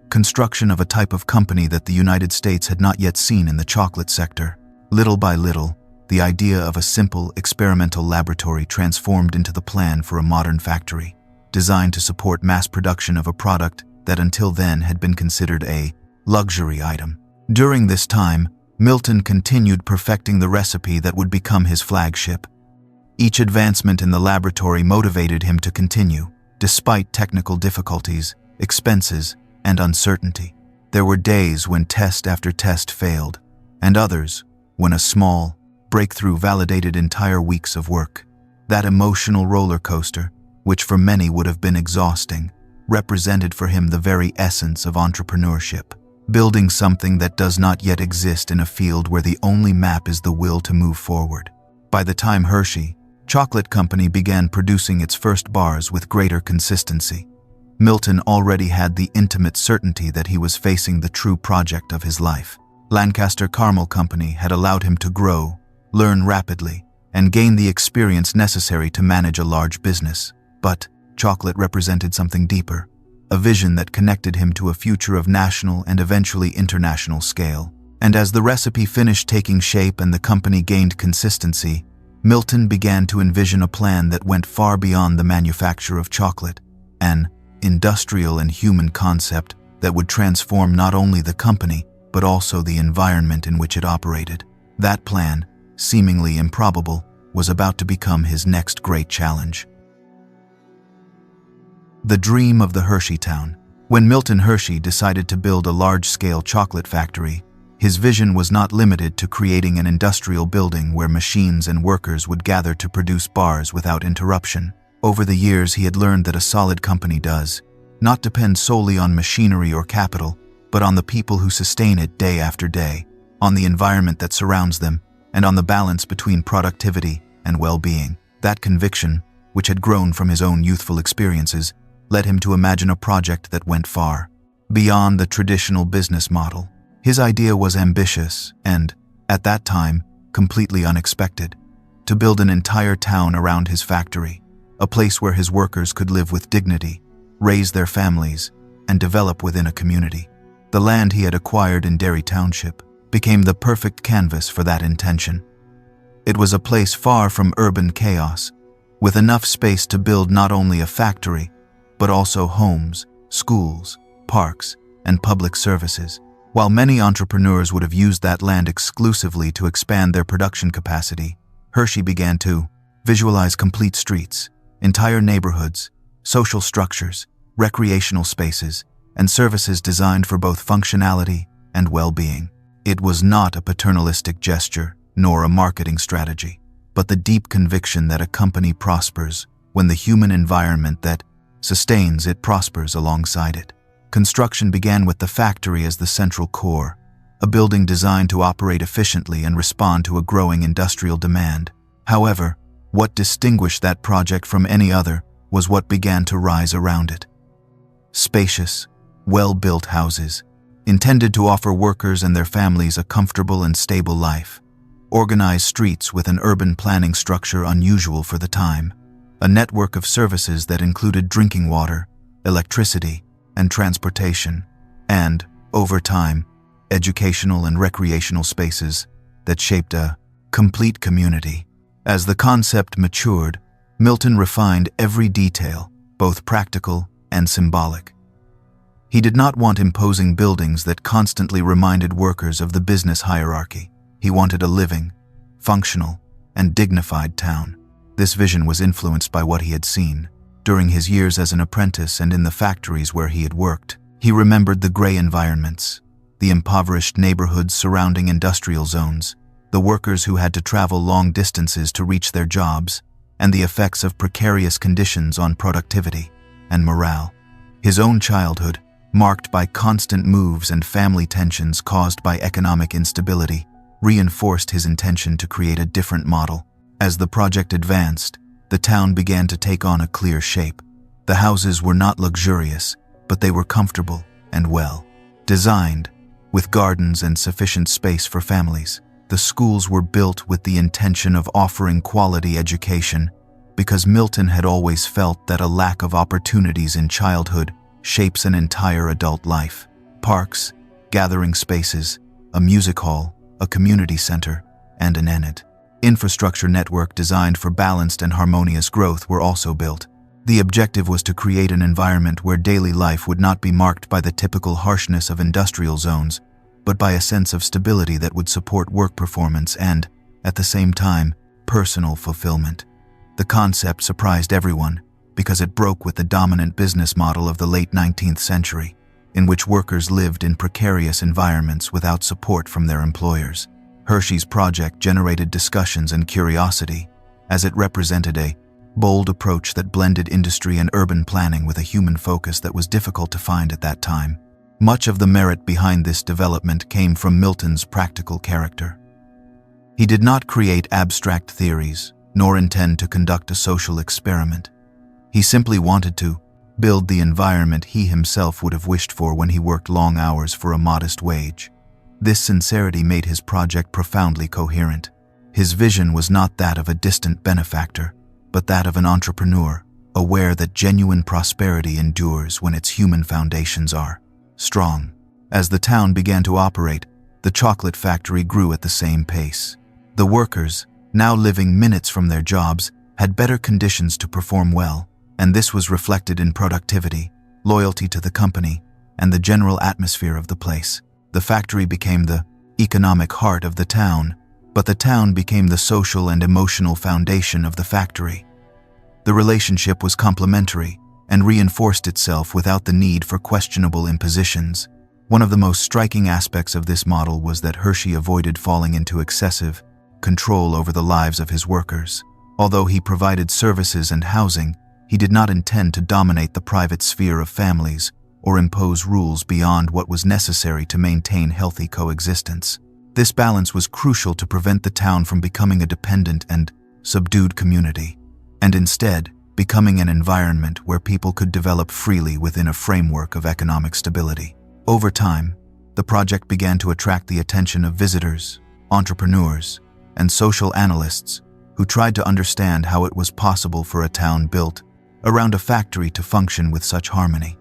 construction of a type of company that the United States had not yet seen in the chocolate sector. Little by little, the idea of a simple experimental laboratory transformed into the plan for a modern factory, designed to support mass production of a product that until then had been considered a luxury item. During this time, Milton continued perfecting the recipe that would become his flagship. Each advancement in the laboratory motivated him to continue, despite technical difficulties, expenses, and uncertainty. There were days when test after test failed, and others when a small breakthrough validated entire weeks of work. That emotional roller coaster, which for many would have been exhausting, represented for him the very essence of entrepreneurship, building something that does not yet exist in a field where the only map is the will to move forward. By the time Hershey Chocolate Company began producing its first bars with greater consistency, Milton already had the intimate certainty that he was facing the true project of his life. Lancaster Caramel Company had allowed him to grow, learn rapidly, and gain the experience necessary to manage a large business. But chocolate represented something deeper, a vision that connected him to a future of national and eventually international scale. And as the recipe finished taking shape and the company gained consistency, Milton began to envision a plan that went far beyond the manufacture of chocolate, an industrial and human concept that would transform not only the company, but also the environment in which it operated. That plan, seemingly improbable, was about to become his next great challenge. The dream of the Hershey town. When Milton Hershey decided to build a large-scale chocolate factory, his vision was not limited to creating an industrial building where machines and workers would gather to produce bars without interruption. Over the years, he had learned that a solid company does not depend solely on machinery or capital, but on the people who sustain it day after day, on the environment that surrounds them, and on the balance between productivity and well-being. That conviction, which had grown from his own youthful experiences, led him to imagine a project that went far beyond the traditional business model. His idea was ambitious and, at that time, completely unexpected: to build an entire town around his factory, a place where his workers could live with dignity, raise their families, and develop within a community. The land he had acquired in Derry Township became the perfect canvas for that intention. It was a place far from urban chaos, with enough space to build not only a factory, but also homes, schools, parks, and public services. While many entrepreneurs would have used that land exclusively to expand their production capacity, Hershey began to visualize complete streets, entire neighborhoods, social structures, recreational spaces, and services designed for both functionality and well-being. It was not a paternalistic gesture, nor a marketing strategy, but the deep conviction that a company prospers when the human environment that sustains it prospers alongside it. Construction began with the factory as the central core, a building designed to operate efficiently and respond to a growing industrial demand. However, what distinguished that project from any other was what began to rise around it. Spacious, well-built houses, intended to offer workers and their families a comfortable and stable life. Organized streets with an urban planning structure unusual for the time. A network of services that included drinking water, electricity, and transportation. And, over time, educational and recreational spaces that shaped a complete community. As the concept matured, Milton refined every detail, both practical and symbolic. He did not want imposing buildings that constantly reminded workers of the business hierarchy. He wanted a living, functional, and dignified town. This vision was influenced by what he had seen. During his years as an apprentice and in the factories where he had worked, he remembered the gray environments, the impoverished neighborhoods surrounding industrial zones, the workers who had to travel long distances to reach their jobs, and the effects of precarious conditions on productivity and morale. His own childhood, marked by constant moves and family tensions caused by economic instability, reinforced his intention to create a different model. As the project advanced, the town began to take on a clear shape. The houses were not luxurious, but they were comfortable and well designed, with gardens and sufficient space for families. The schools were built with the intention of offering quality education, because Milton had always felt that a lack of opportunities in childhood shapes an entire adult life. Parks, gathering spaces, a music hall, a community center, and an Infrastructure network designed for balanced and harmonious growth were also built. The objective was to create an environment where daily life would not be marked by the typical harshness of industrial zones, but by a sense of stability that would support work performance and, at the same time, personal fulfillment. The concept surprised everyone because it broke with the dominant business model of the late 19th century, in which workers lived in precarious environments without support from their employers. Hershey's project generated discussions and curiosity, as it represented a bold approach that blended industry and urban planning with a human focus that was difficult to find at that time. Much of the merit behind this development came from Milton's practical character. He did not create abstract theories, nor intend to conduct a social experiment. He simply wanted to build the environment he himself would have wished for when he worked long hours for a modest wage. This sincerity made his project profoundly coherent. His vision was not that of a distant benefactor, but that of an entrepreneur, aware that genuine prosperity endures when its human foundations are strong. As the town began to operate, the chocolate factory grew at the same pace. The workers, now living minutes from their jobs, had better conditions to perform well, and this was reflected in productivity, loyalty to the company, and the general atmosphere of the place. The factory became the economic heart of the town, but the town became the social and emotional foundation of the factory. The relationship was complementary and reinforced itself without the need for questionable impositions. One of the most striking aspects of this model was that Hershey avoided falling into excessive control over the lives of his workers. Although he provided services and housing, he did not intend to dominate the private sphere of families or impose rules beyond what was necessary to maintain healthy coexistence. This balance was crucial to prevent the town from becoming a dependent and subdued community, and instead becoming an environment where people could develop freely within a framework of economic stability. Over time, the project began to attract the attention of visitors, entrepreneurs, and social analysts who tried to understand how it was possible for a town built around a factory to function with such harmony.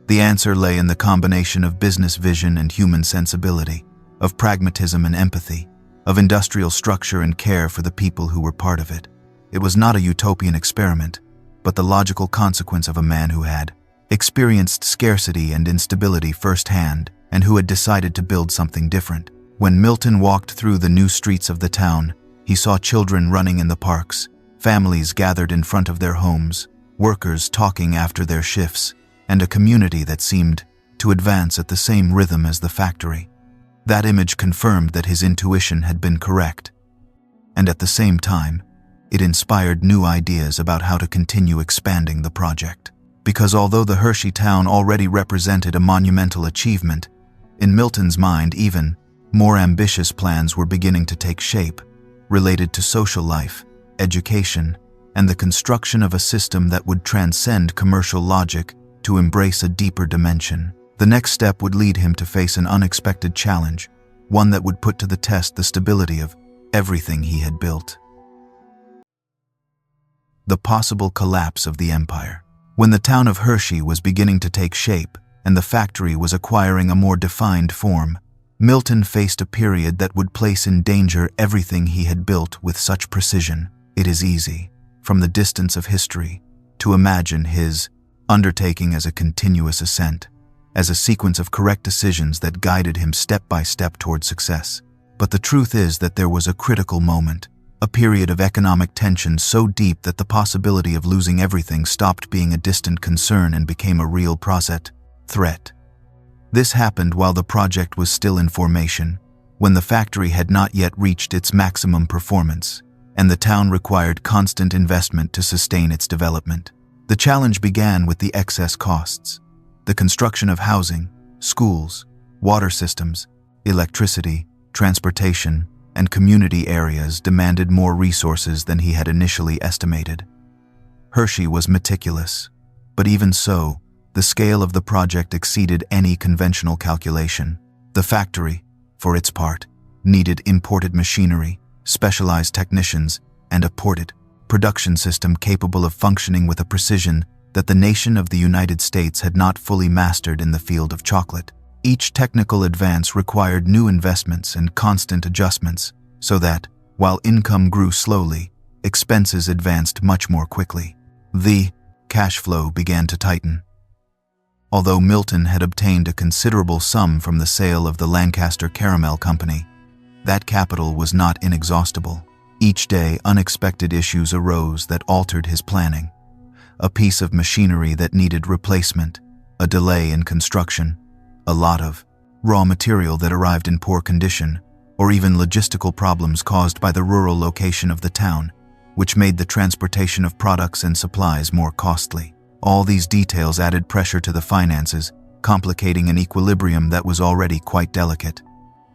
The answer lay in the combination of business vision and human sensibility, of pragmatism and empathy, of industrial structure and care for the people who were part of it. It was not a utopian experiment, but the logical consequence of a man who had experienced scarcity and instability firsthand and who had decided to build something different. When Milton walked through the new streets of the town, he saw children running in the parks, families gathered in front of their homes, workers talking after their shifts, and a community that seemed to advance at the same rhythm as the factory. That image confirmed that his intuition had been correct, and at the same time, it inspired new ideas about how to continue expanding the project. Because although the Hershey town already represented a monumental achievement, in Milton's mind even more ambitious plans were beginning to take shape, related to social life, education, and the construction of a system that would transcend commercial logic to embrace a deeper dimension. The next step would lead him to face an unexpected challenge, one that would put to the test the stability of everything he had built. The possible collapse of the empire. When the town of Hershey was beginning to take shape and the factory was acquiring a more defined form, Milton faced a period that would place in danger everything he had built with such precision. It is easy, from the distance of history, to imagine his undertaking as a continuous ascent, as a sequence of correct decisions that guided him step by step toward success. But the truth is that there was a critical moment, a period of economic tension so deep that the possibility of losing everything stopped being a distant concern and became a real threat. This happened while the project was still in formation, when the factory had not yet reached its maximum performance, and the town required constant investment to sustain its development. The challenge began with the excess costs. The construction of housing, schools, water systems, electricity, transportation, and community areas demanded more resources than he had initially estimated. Hershey was meticulous, but even so, the scale of the project exceeded any conventional calculation. The factory, for its part, needed imported machinery, specialized technicians, and a ported production system capable of functioning with a precision that the nation of the United States had not fully mastered in the field of chocolate. Each technical advance required new investments and constant adjustments, so that, While income grew slowly, expenses advanced much more quickly. The cash flow began to tighten. Although Milton had obtained a considerable sum from the sale of the Lancaster Caramel Company, that capital was not inexhaustible. Each day, unexpected issues arose that altered his planning. A piece of machinery that needed replacement, a delay in construction, a lot of raw material that arrived in poor condition, or even logistical problems caused by the rural location of the town, which made the transportation of products and supplies more costly. All these details added pressure to the finances, complicating an equilibrium that was already quite delicate.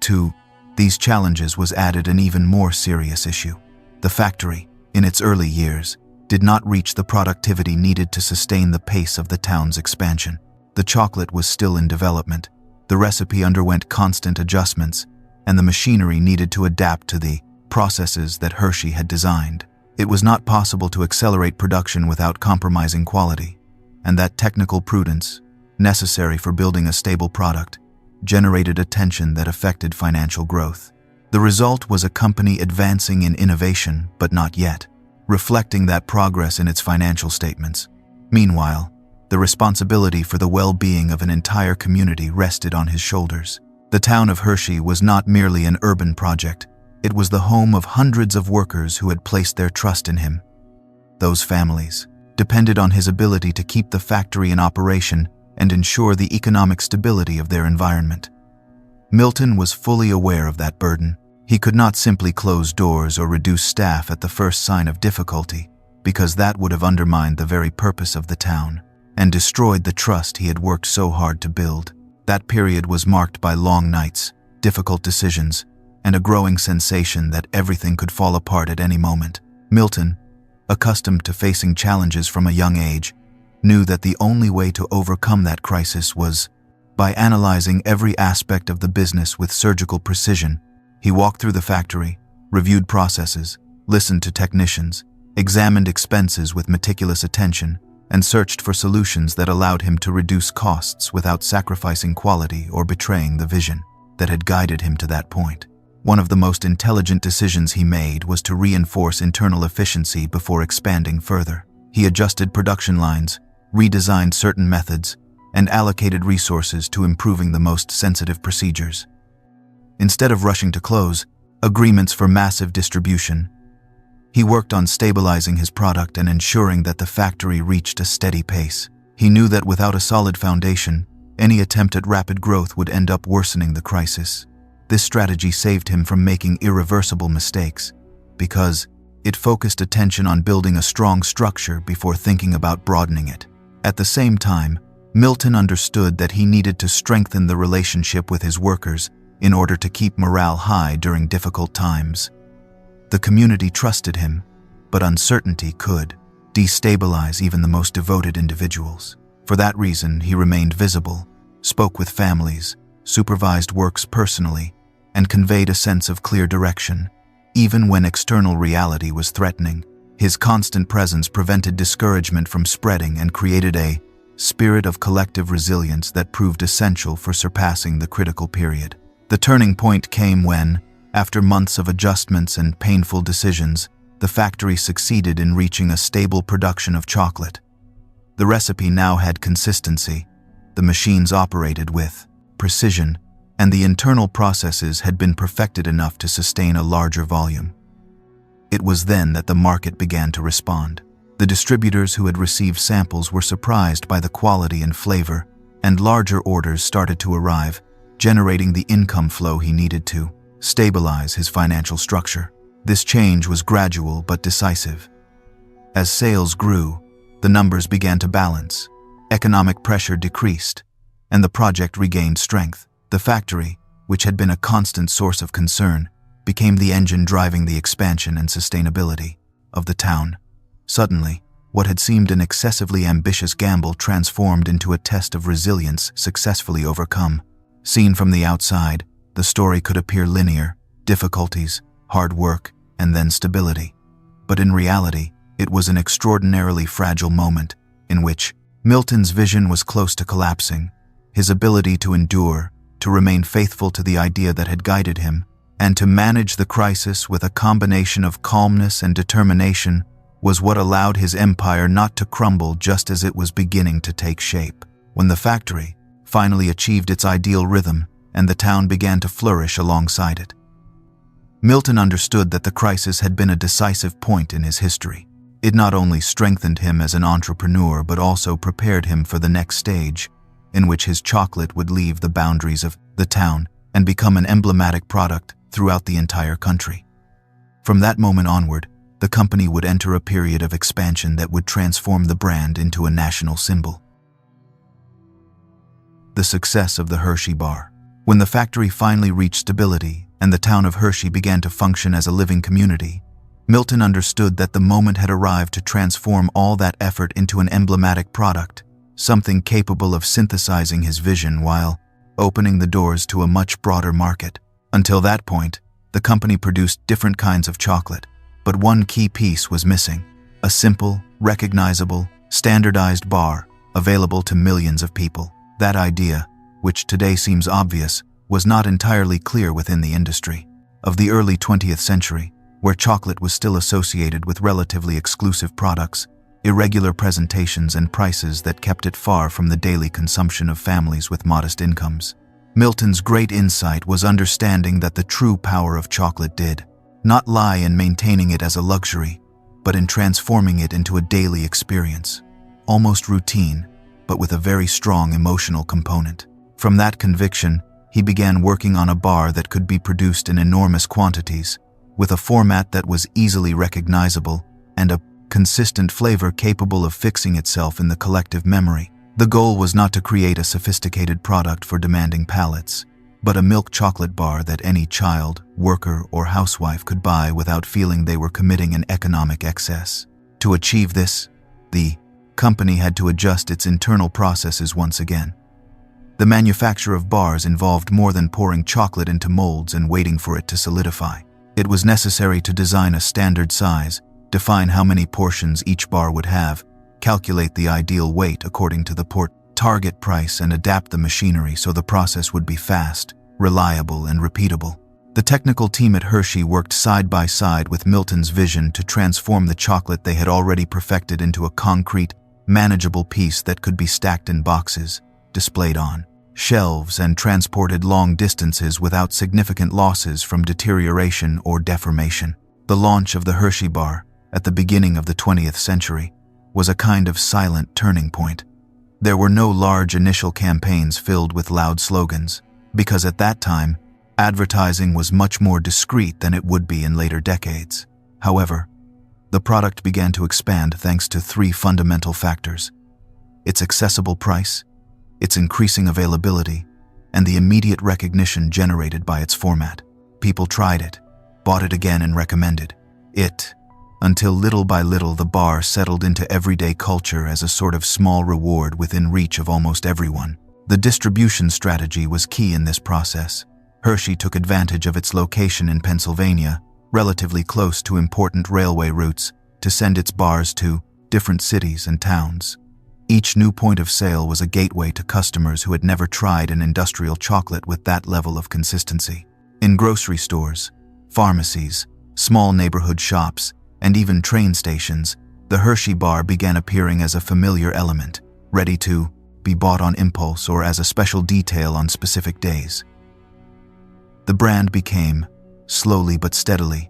To these challenges was added an even more serious issue. The factory, in its early years, did not reach the productivity needed to sustain the pace of the town's expansion. The chocolate was still in development, the recipe underwent constant adjustments, and the machinery needed to adapt to the processes that Hershey had designed. It was not possible to accelerate production without compromising quality, and that technical prudence, necessary for building a stable product, generated a tension that affected financial growth. The result was a company advancing in innovation, but not yet, reflecting that progress in its financial statements. Meanwhile, the responsibility for the well-being of an entire community rested on his shoulders. The town of Hershey was not merely an urban project. It was the home of hundreds of workers who had placed their trust in him. Those families depended on his ability to keep the factory in operation and ensure the economic stability of their environment. Milton was fully aware of that burden. He could not simply close doors or reduce staff at the first sign of difficulty, because that would have undermined the very purpose of the town and destroyed the trust he had worked so hard to build. That period was marked by long nights, difficult decisions, and a growing sensation that everything could fall apart at any moment. Milton, accustomed to facing challenges from a young age, knew that the only way to overcome that crisis was by analyzing every aspect of the business with surgical precision. He walked through the factory, reviewed processes, listened to technicians, examined expenses with meticulous attention, and searched for solutions that allowed him to reduce costs without sacrificing quality or betraying the vision that had guided him to that point. One of the most intelligent decisions he made was to reinforce internal efficiency before expanding further. He adjusted production lines, redesigned certain methods, and allocated resources to improving the most sensitive procedures. Instead of rushing to close agreements for massive distribution, he worked on stabilizing his product and ensuring that the factory reached a steady pace. He knew that without a solid foundation, any attempt at rapid growth would end up worsening the crisis. This strategy saved him from making irreversible mistakes, because it focused attention on building a strong structure before thinking about broadening it. At the same time, Milton understood that he needed to strengthen the relationship with his workers in order to keep morale high during difficult times. The community trusted him, but uncertainty could destabilize even the most devoted individuals. For that reason, he remained visible, spoke with families, supervised works personally, and conveyed a sense of clear direction. Even when external reality was threatening, his constant presence prevented discouragement from spreading and created a spirit of collective resilience that proved essential for surpassing the critical period. The turning point came when, after months of adjustments and painful decisions, the factory succeeded in reaching a stable production of chocolate. The recipe now had consistency, the machines operated with precision, and the internal processes had been perfected enough to sustain a larger volume. It was then that the market began to respond. The distributors who had received samples were surprised by the quality and flavor, and larger orders started to arrive, generating the income flow he needed to stabilize his financial structure. This change was gradual but decisive. As sales grew, the numbers began to balance, economic pressure decreased, and the project regained strength. The factory, which had been a constant source of concern, became the engine driving the expansion and sustainability of the town. Suddenly, what had seemed an excessively ambitious gamble transformed into a test of resilience successfully overcome. Seen from the outside, the story could appear linear: difficulties, hard work, and then stability. But in reality, it was an extraordinarily fragile moment in which Milton's vision was close to collapsing. His ability to endure, to remain faithful to the idea that had guided him, And to manage the crisis with a combination of calmness and determination was what allowed his empire not to crumble just as it was beginning to take shape. When the factory finally achieved its ideal rhythm and the town began to flourish alongside it, Milton understood that the crisis had been a decisive point in his history. It not only strengthened him as an entrepreneur but also prepared him for the next stage, in which his chocolate would leave the boundaries of the town and become an emblematic product throughout the entire country. From that moment onward, the company would enter a period of expansion that would transform the brand into a national symbol. The success of the Hershey Bar. When the factory finally reached stability and the town of Hershey began to function as a living community, Milton understood that the moment had arrived to transform all that effort into an emblematic product, something capable of synthesizing his vision while opening the doors to a much broader market. Until that point, the company produced different kinds of chocolate, but one key piece was missing: a simple, recognizable, standardized bar available to millions of people. That idea, which today seems obvious, was not entirely clear within the industry of the early 20th century, where chocolate was still associated with relatively exclusive products, irregular presentations, and prices that kept it far from the daily consumption of families with modest incomes. Milton's great insight was understanding that the true power of chocolate did not lie in maintaining it as a luxury, but in transforming it into a daily experience, almost routine, but with a very strong emotional component. From that conviction, he began working on a bar that could be produced in enormous quantities, with a format that was easily recognizable and a consistent flavor capable of fixing itself in the collective memory. The goal was not to create a sophisticated product for demanding palates, but a milk chocolate bar that any child, worker, or housewife could buy without feeling they were committing an economic excess. To achieve this, the company had to adjust its internal processes once again. The manufacture of bars involved more than pouring chocolate into molds and waiting for it to solidify. It was necessary to design a standard size, define how many portions each bar would have, calculate the ideal weight according to the target price, and adapt the machinery so the process would be fast, reliable, and repeatable. The technical team at Hershey worked side by side with Milton's vision to transform the chocolate they had already perfected into a concrete, manageable piece that could be stacked in boxes, displayed on shelves, and transported long distances without significant losses from deterioration or deformation. The launch of the Hershey Bar, at the beginning of the 20th century, was a kind of silent turning point. There were no large initial campaigns filled with loud slogans, because at that time, advertising was much more discreet than it would be in later decades. However, the product began to expand thanks to three fundamental factors: its accessible price, its increasing availability, and the immediate recognition generated by its format. People tried it, bought it again, and recommended it, until little by little the bar settled into everyday culture as a sort of small reward within reach of almost everyone. The distribution strategy was key in this process. Hershey took advantage of its location in Pennsylvania, relatively close to important railway routes, to send its bars to different cities and towns. Each new point of sale was a gateway to customers who had never tried an industrial chocolate with that level of consistency. In grocery stores, pharmacies, small neighborhood shops, and even train stations, the Hershey Bar began appearing as a familiar element, ready to be bought on impulse or as a special detail on specific days. The brand became, slowly but steadily,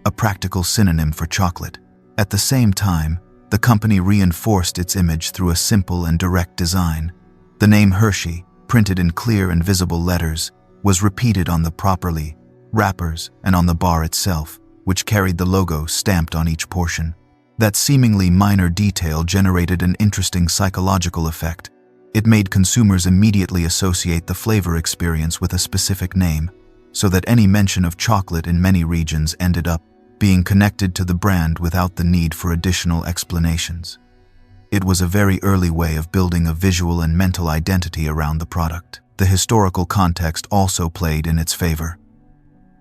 a practical synonym for chocolate. At the same time, the company reinforced its image through a simple and direct design. The name Hershey, printed in clear and visible letters, was repeated on the properly wrappers and on the bar itself, which carried the logo stamped on each portion. That seemingly minor detail generated an interesting psychological effect. It made consumers immediately associate the flavor experience with a specific name, so that any mention of chocolate in many regions ended up being connected to the brand without the need for additional explanations. It was a very early way of building a visual and mental identity around the product. The historical context also played in its favor.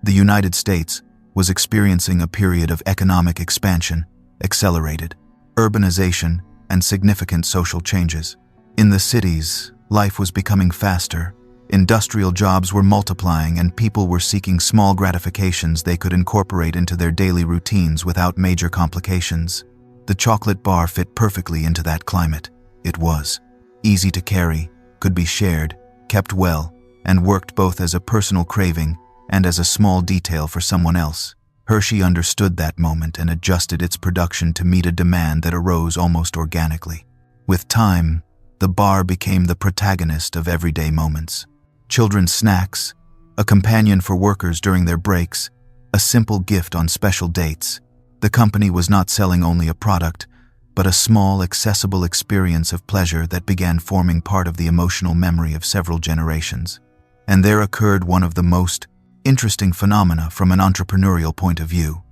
The United States was experiencing a period of economic expansion, accelerated urbanization, and significant social changes. In the cities, life was becoming faster, Industrial jobs were multiplying and people were seeking small gratifications they could incorporate into their daily routines without major complications. The chocolate bar fit perfectly into that climate. It was easy to carry, could be shared, kept well, and worked both as a personal craving and as a small detail for someone else. Hershey understood that moment and adjusted its production to meet a demand that arose almost organically. With time, the bar became the protagonist of everyday moments. Children's snacks, a companion for workers during their breaks, a simple gift on special dates. The company was not selling only a product, but a small, accessible experience of pleasure that began forming part of the emotional memory of several generations. And there occurred one of the most interesting phenomena from an entrepreneurial point of view.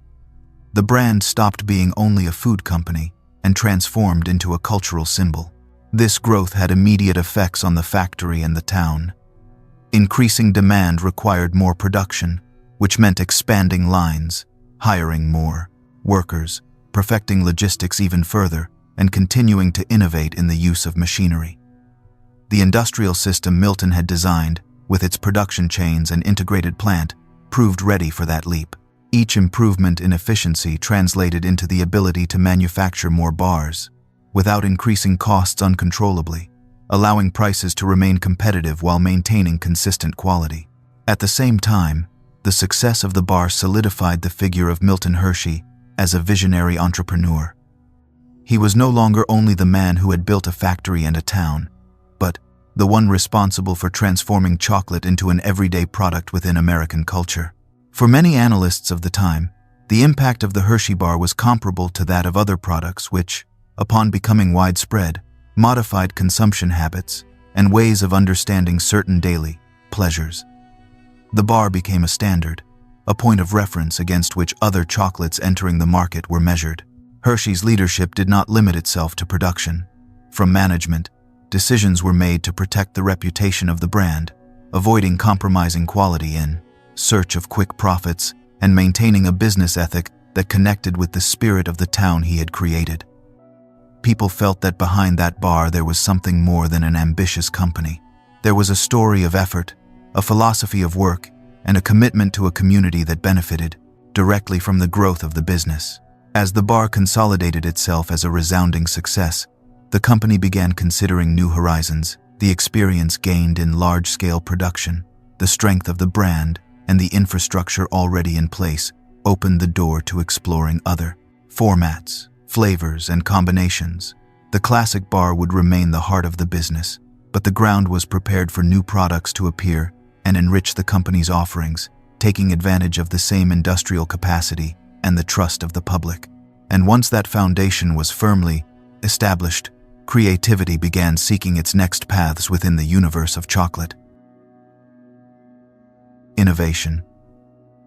The brand stopped being only a food company and transformed into a cultural symbol. This growth had immediate effects on the factory and the town. Increasing demand required more production, which meant expanding lines, hiring more workers, perfecting logistics even further, and continuing to innovate in the use of machinery. The industrial system Milton had designed, with its production chains and integrated plant, proved ready for that leap. Each improvement in efficiency translated into the ability to manufacture more bars, without increasing costs uncontrollably, allowing prices to remain competitive while maintaining consistent quality. At the same time, the success of the bar solidified the figure of Milton Hershey as a visionary entrepreneur. He was no longer only the man who had built a factory and a town, but the one responsible for transforming chocolate into an everyday product within American culture. For many analysts of the time, the impact of the Hershey bar was comparable to that of other products which, upon becoming widespread, modified consumption habits and ways of understanding certain daily pleasures. The bar became a standard, a point of reference against which other chocolates entering the market were measured. Hershey's leadership did not limit itself to production. From management, decisions were made to protect the reputation of the brand, avoiding compromising quality in search of quick profits and maintaining a business ethic that connected with the spirit of the town he had created. People felt that behind that bar there was something more than an ambitious company. There was a story of effort, a philosophy of work, and a commitment to a community that benefited directly from the growth of the business. As the bar consolidated itself as a resounding success, the company began considering new horizons. The experience gained in large-scale production, the strength of the brand, and the infrastructure already in place opened the door to exploring other formats, flavors, and combinations. The classic bar would remain the heart of the business, but the ground was prepared for new products to appear and enrich the company's offerings, taking advantage of the same industrial capacity and the trust of the public. And once that foundation was firmly established, creativity began seeking its next paths within the universe of chocolate. Innovation,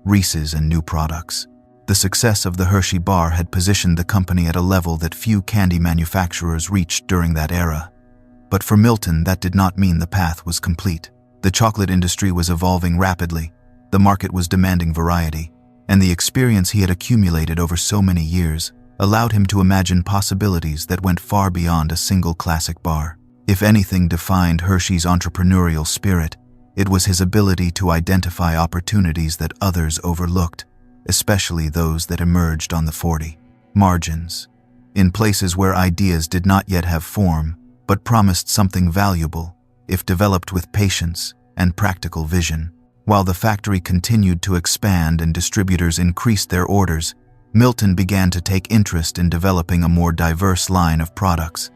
Reese's, and new products. The success of the Hershey bar had positioned the company at a level that few candy manufacturers reached during that era. But for Milton, that did not mean the path was complete. The chocolate industry was evolving rapidly, the market was demanding variety, and the experience he had accumulated over so many years allowed him to imagine possibilities that went far beyond a single classic bar. If anything defined Hershey's entrepreneurial spirit, it was his ability to identify opportunities that others overlooked, especially those that emerged on the 40 margins, in places where ideas did not yet have form, but promised something valuable if developed with patience and practical vision. While the factory continued to expand and distributors increased their orders, Milton began to take interest in developing a more diverse line of products.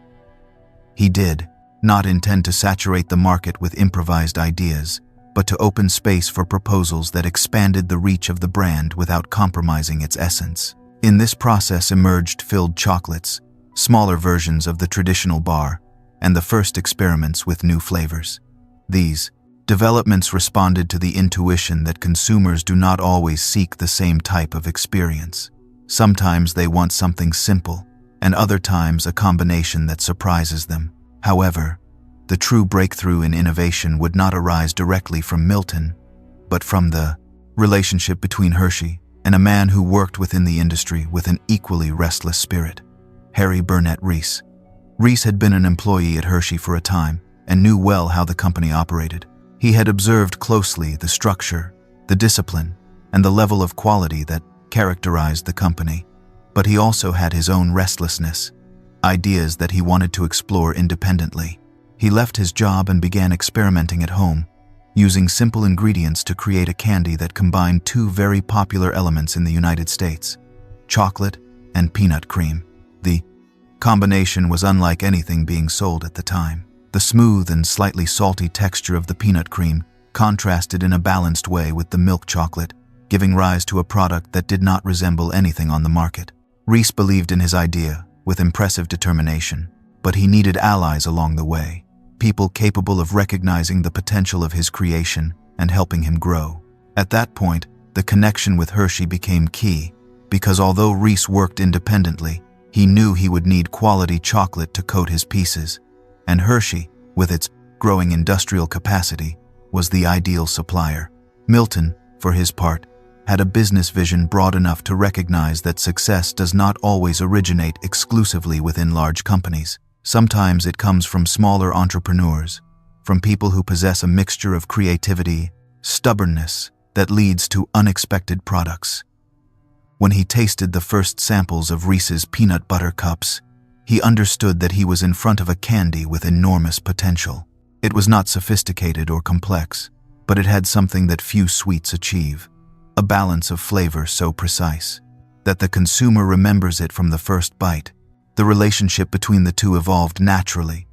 He did not intend to saturate the market with improvised ideas, but to open space for proposals that expanded the reach of the brand without compromising its essence. In this process emerged filled chocolates, smaller versions of the traditional bar, and the first experiments with new flavors. These developments responded to the intuition that consumers do not always seek the same type of experience. Sometimes they want something simple, and other times a combination that surprises them. However, the true breakthrough in innovation would not arise directly from Milton, but from the relationship between Hershey and a man who worked within the industry with an equally restless spirit, Harry Burnett Reese. Reese had been an employee at Hershey for a time and knew well how the company operated. He had observed closely the structure, the discipline, and the level of quality that characterized the company. But he also had his own restlessness, ideas that he wanted to explore independently. He left his job and began experimenting at home, using simple ingredients to create a candy that combined two very popular elements in the United States: chocolate and peanut cream. The combination was unlike anything being sold at the time. The smooth and slightly salty texture of the peanut cream contrasted in a balanced way with the milk chocolate, giving rise to a product that did not resemble anything on the market. Reese believed in his idea with impressive determination, but he needed allies along the way, people capable of recognizing the potential of his creation and helping him grow. At that point, the connection with Hershey became key, because although Reese worked independently, he knew he would need quality chocolate to coat his pieces, and Hershey, with its growing industrial capacity, was the ideal supplier. Milton, for his part, had a business vision broad enough to recognize that success does not always originate exclusively within large companies. Sometimes it comes from smaller entrepreneurs, from people who possess a mixture of creativity, stubbornness that leads to unexpected products. When he tasted the first samples of Reese's peanut butter cups, he understood that he was in front of a candy with enormous potential. It was not sophisticated or complex, but it had something that few sweets achieve: a balance of flavor so precise that the consumer remembers it from the first bite. The relationship between the two evolved naturally.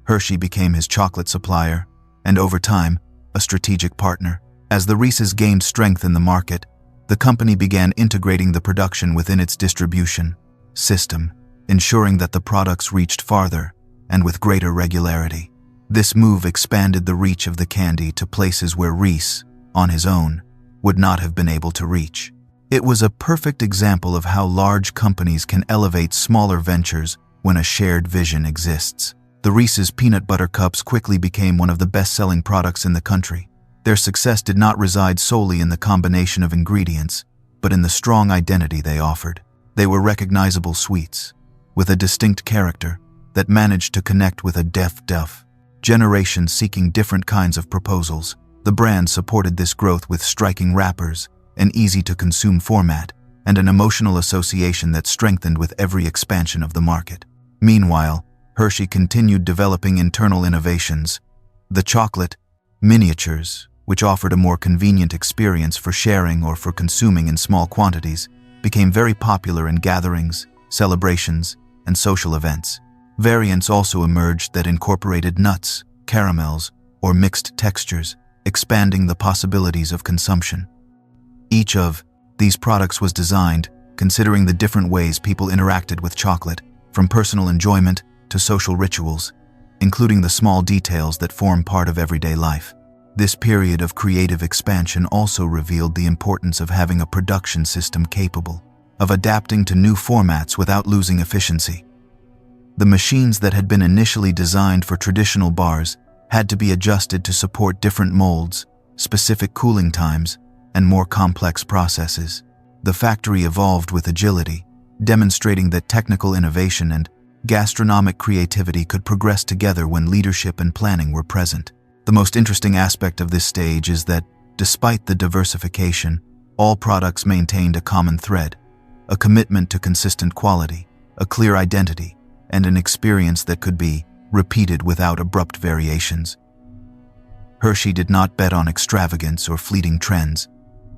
Hershey became his chocolate supplier, and over time, a strategic partner. As the Reese's gained strength in the market, the company began integrating the production within its distribution system, ensuring that the products reached farther and with greater regularity. This move expanded the reach of the candy to places where Reese, on his own, would not have been able to reach. It was a perfect example of how large companies can elevate smaller ventures when a shared vision exists. The Reese's peanut butter cups quickly became one of the best-selling products in the country. Their success did not reside solely in the combination of ingredients, but in the strong identity they offered. They were recognizable sweets, with a distinct character that managed to connect with a deaf generation seeking different kinds of proposals. The brand supported this growth with striking wrappers, an easy-to-consume format, and an emotional association that strengthened with every expansion of the market. Meanwhile, Hershey continued developing internal innovations. The chocolate miniatures, which offered a more convenient experience for sharing or for consuming in small quantities, became very popular in gatherings, celebrations, and social events. Variants also emerged that incorporated nuts, caramels, or mixed textures, expanding the possibilities of consumption. Each of these products was designed considering the different ways people interacted with chocolate, from personal enjoyment to social rituals, including the small details that form part of everyday life. This period of creative expansion also revealed the importance of having a production system capable of adapting to new formats without losing efficiency. The machines that had been initially designed for traditional bars had to be adjusted to support different molds, specific cooling times, and more complex processes. The factory evolved with agility, demonstrating that technical innovation and gastronomic creativity could progress together when leadership and planning were present. The most interesting aspect of this stage is that, despite the diversification, all products maintained a common thread: a commitment to consistent quality, a clear identity, and an experience that could be repeated without abrupt variations. Hershey did not bet on extravagance or fleeting trends.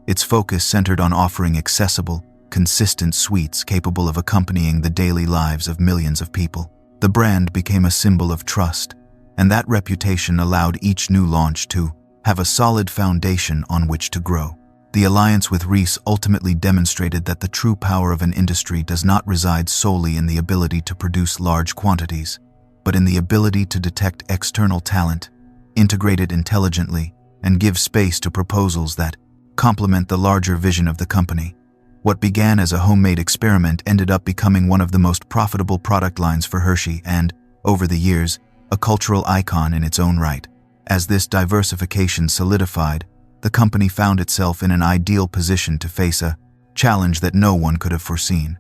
Its focus centered on offering accessible, consistent sweets capable of accompanying the daily lives of millions of people. The brand became a symbol of trust, and that reputation allowed each new launch to have a solid foundation on which to grow. The alliance with Reese ultimately demonstrated that the true power of an industry does not reside solely in the ability to produce large quantities, but in the ability to detect external talent, integrate it intelligently, and give space to proposals that complement the larger vision of the company. What began as a homemade experiment ended up becoming one of the most profitable product lines for Hershey and, over the years, a cultural icon in its own right. As this diversification solidified, the company found itself in an ideal position to face a challenge that no one could have foreseen,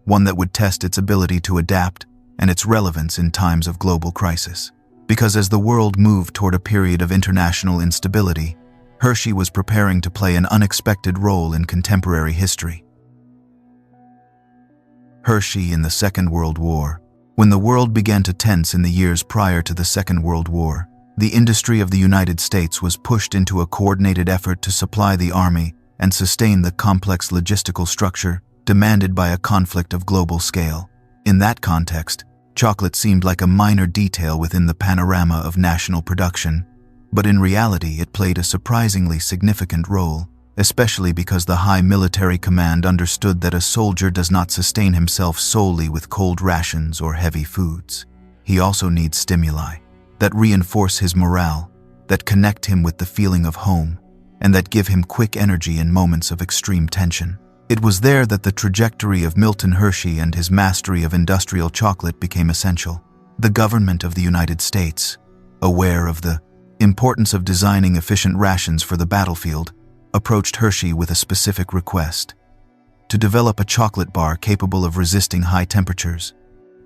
one that would test its ability to adapt and its relevance in times of global crisis. because as the world moved toward a period of international instability, Hershey was preparing to play an unexpected role in contemporary history. Hershey in the Second World War. When the world began to tense in the years prior to the Second World War, the industry of the United States was pushed into a coordinated effort to supply the army and sustain the complex logistical structure demanded by a conflict of global scale. In that context, chocolate seemed like a minor detail within the panorama of national production, but in reality it played a surprisingly significant role, especially because the high military command understood that a soldier does not sustain himself solely with cold rations or heavy foods. He also needs stimuli that reinforce his morale, that connect him with the feeling of home, and that give him quick energy in moments of extreme tension. It was there that the trajectory of Milton Hershey and his mastery of industrial chocolate became essential. The government of the United States, aware of the importance of designing efficient rations for the battlefield, approached Hershey with a specific request: to develop a chocolate bar capable of resisting high temperatures,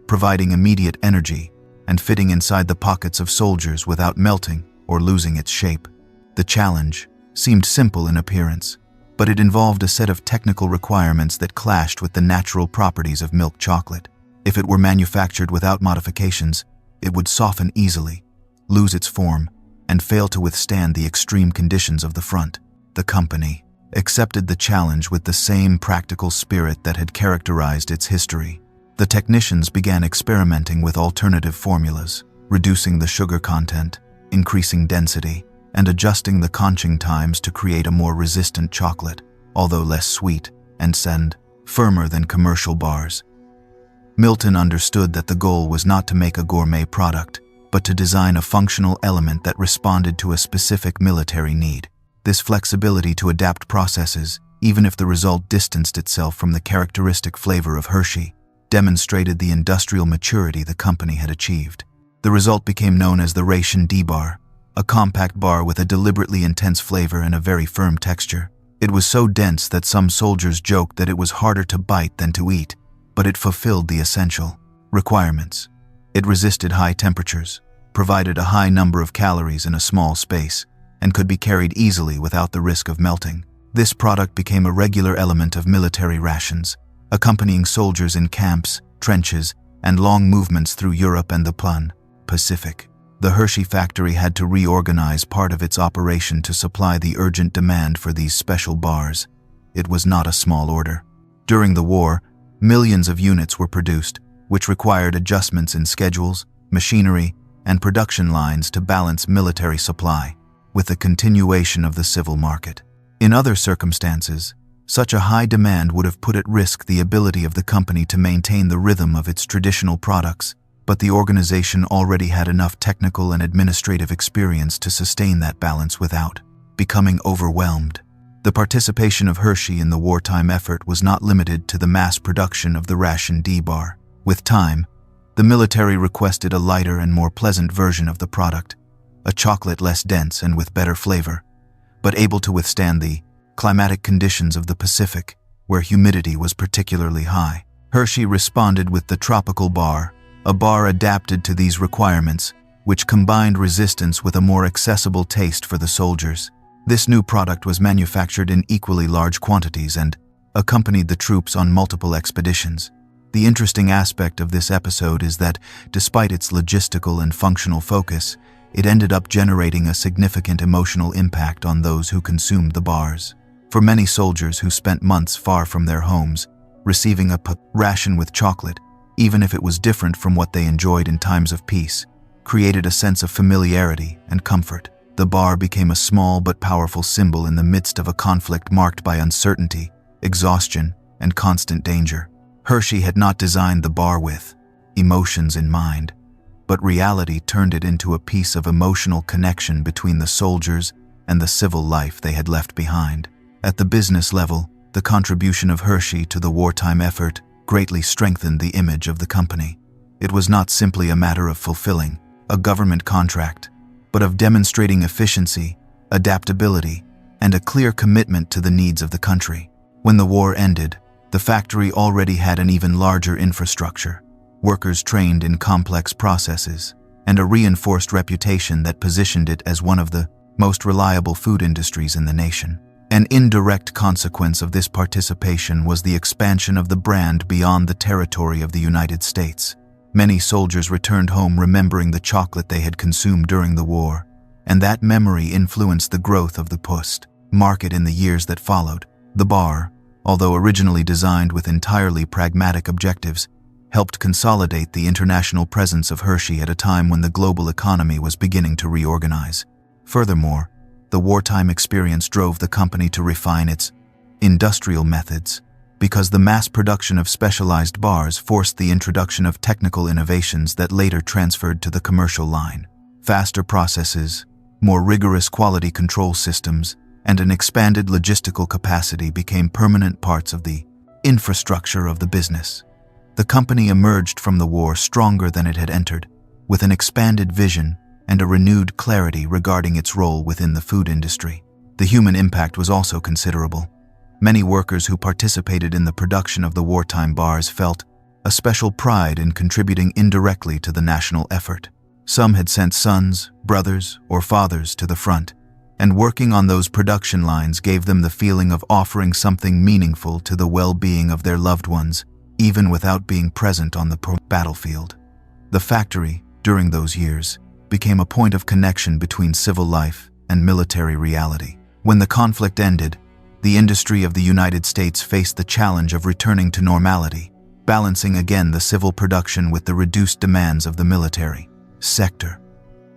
providing immediate energy, and fitting inside the pockets of soldiers without melting or losing its shape. The challenge seemed simple in appearance, but it involved a set of technical requirements that clashed with the natural properties of milk chocolate. If it were manufactured without modifications, it would soften easily, lose its form, and fail to withstand the extreme conditions of the front. The company accepted the challenge with the same practical spirit that had characterized its history. The technicians began experimenting with alternative formulas, reducing the sugar content, increasing density, and adjusting the conching times to create a more resistant chocolate, although less sweet and firmer than commercial bars. Milton understood that the goal was not to make a gourmet product, but to design a functional element that responded to a specific military need. This flexibility to adapt processes, even if the result distanced itself from the characteristic flavor of Hershey, demonstrated the industrial maturity the company had achieved. The result became known as the Ration D bar, a compact bar with a deliberately intense flavor and a very firm texture. It was so dense that some soldiers joked that it was harder to bite than to eat, but it fulfilled the essential requirements. It resisted high temperatures, provided a high number of calories in a small space, and could be carried easily without the risk of melting. This product became a regular element of military rations, accompanying soldiers in camps, trenches, and long movements through Europe and the Pacific. The Hershey factory had to reorganize part of its operation to supply the urgent demand for these special bars. It was not a small order. During the war, millions of units were produced, which required adjustments in schedules, machinery, and production lines to balance military supply with the continuation of the civil market. In other circumstances, such a high demand would have put at risk the ability of the company to maintain the rhythm of its traditional products, but the organization already had enough technical and administrative experience to sustain that balance without becoming overwhelmed. The participation of Hershey in the wartime effort was not limited to the mass production of the Ration D bar. With time, the military requested a lighter and more pleasant version of the product, a chocolate less dense and with better flavor, but able to withstand the climatic conditions of the Pacific, where humidity was particularly high. Hershey responded with the tropical bar, a bar adapted to these requirements, which combined resistance with a more accessible taste for the soldiers. This new product was manufactured in equally large quantities and accompanied the troops on multiple expeditions. The interesting aspect of this episode is that, despite its logistical and functional focus, it ended up generating a significant emotional impact on those who consumed the bars. For many soldiers who spent months far from their homes, receiving a ration with chocolate, even if it was different from what they enjoyed in times of peace, created a sense of familiarity and comfort. The bar became a small but powerful symbol in the midst of a conflict marked by uncertainty, exhaustion, and constant danger. Hershey had not designed the bar with emotions in mind, but reality turned it into a piece of emotional connection between the soldiers and the civil life they had left behind. At the business level, the contribution of Hershey to the wartime effort greatly strengthened the image of the company. It was not simply a matter of fulfilling a government contract, but of demonstrating efficiency, adaptability, and a clear commitment to the needs of the country. When the war ended, the factory already had an even larger infrastructure, workers trained in complex processes, and a reinforced reputation that positioned it as one of the most reliable food industries in the nation. An indirect consequence of this participation was the expansion of the brand beyond the territory of the United States. Many soldiers returned home remembering the chocolate they had consumed during the war, and that memory influenced the growth of the post market in the years that followed. The bar, although originally designed with entirely pragmatic objectives, helped consolidate the international presence of Hershey at a time when the global economy was beginning to reorganize. Furthermore, the wartime experience drove the company to refine its industrial methods, because the mass production of specialized bars forced the introduction of technical innovations that later transferred to the commercial line. Faster processes, more rigorous quality control systems, and an expanded logistical capacity became permanent parts of the infrastructure of the business. The company emerged from the war stronger than it had entered, with an expanded vision and a renewed clarity regarding its role within the food industry. The human impact was also considerable. Many workers who participated in the production of the wartime bars felt a special pride in contributing indirectly to the national effort. Some had sent sons, brothers, or fathers to the front, and working on those production lines gave them the feeling of offering something meaningful to the well-being of their loved ones, even without being present on the battlefield. The factory, during those years, became a point of connection between civil life and military reality. When the conflict ended, the industry of the United States faced the challenge of returning to normality, balancing again the civil production with the reduced demands of the military sector.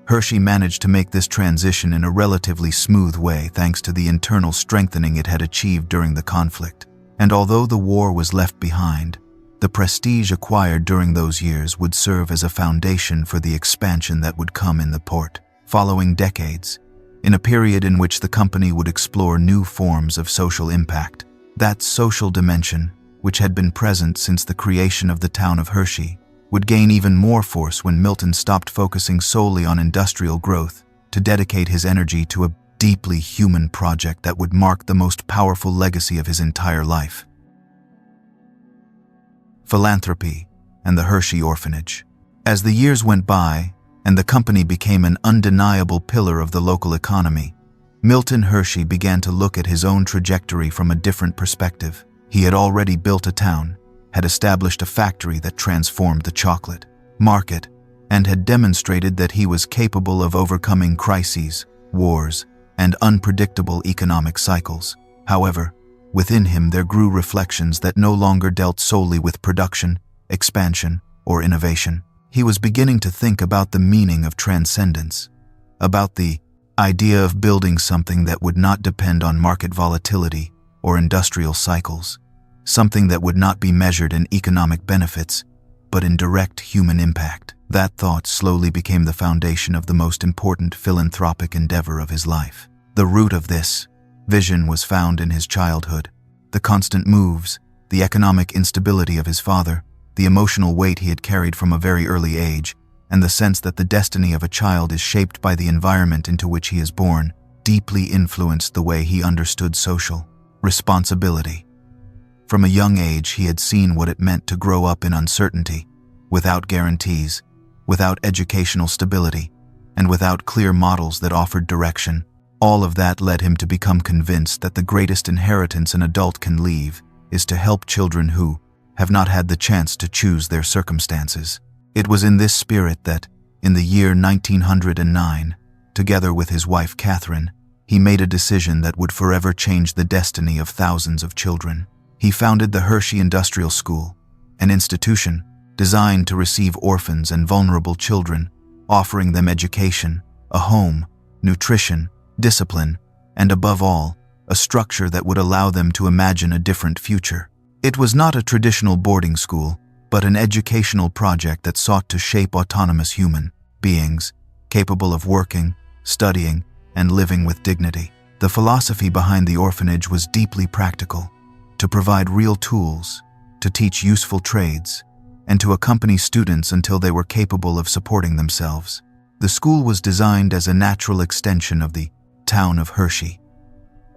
Hershey managed to make this transition in a relatively smooth way thanks to the internal strengthening it had achieved during the conflict. And although the war was left behind, the prestige acquired during those years would serve as a foundation for the expansion that would come in the following decades, in a period in which the company would explore new forms of social impact. That social dimension, which had been present since the creation of the town of Hershey, would gain even more force when Milton stopped focusing solely on industrial growth to dedicate his energy to a deeply human project that would mark the most powerful legacy of his entire life. Philanthropy and the Hershey Orphanage. As the years went by and the company became an undeniable pillar of the local economy, Milton Hershey began to look at his own trajectory from a different perspective. He had already built a town, had established a factory that transformed the chocolate market, and had demonstrated that he was capable of overcoming crises, wars, and unpredictable economic cycles. However, within him there grew reflections that no longer dealt solely with production, expansion, or innovation. He was beginning to think about the meaning of transcendence, about the idea of building something that would not depend on market volatility or industrial cycles, something that would not be measured in economic benefits, but in direct human impact. That thought slowly became the foundation of the most important philanthropic endeavor of his life. The root of this vision was found in his childhood. The constant moves, the economic instability of his father, the emotional weight he had carried from a very early age, and the sense that the destiny of a child is shaped by the environment into which he is born, deeply influenced the way he understood social responsibility. From a young age, he had seen what it meant to grow up in uncertainty, without guarantees, without educational stability, and without clear models that offered direction. All of that led him to become convinced that the greatest inheritance an adult can leave is to help children who have not had the chance to choose their circumstances. It was in this spirit that, in the year 1909, together with his wife Catherine, he made a decision that would forever change the destiny of thousands of children. He founded the Hershey Industrial School, an institution designed to receive orphans and vulnerable children, offering them education, a home, nutrition, discipline, and above all, a structure that would allow them to imagine a different future. It was not a traditional boarding school, but an educational project that sought to shape autonomous human beings, capable of working, studying, and living with dignity. The philosophy behind the orphanage was deeply practical: to provide real tools, to teach useful trades, and to accompany students until they were capable of supporting themselves. The school was designed as a natural extension of the town of Hershey.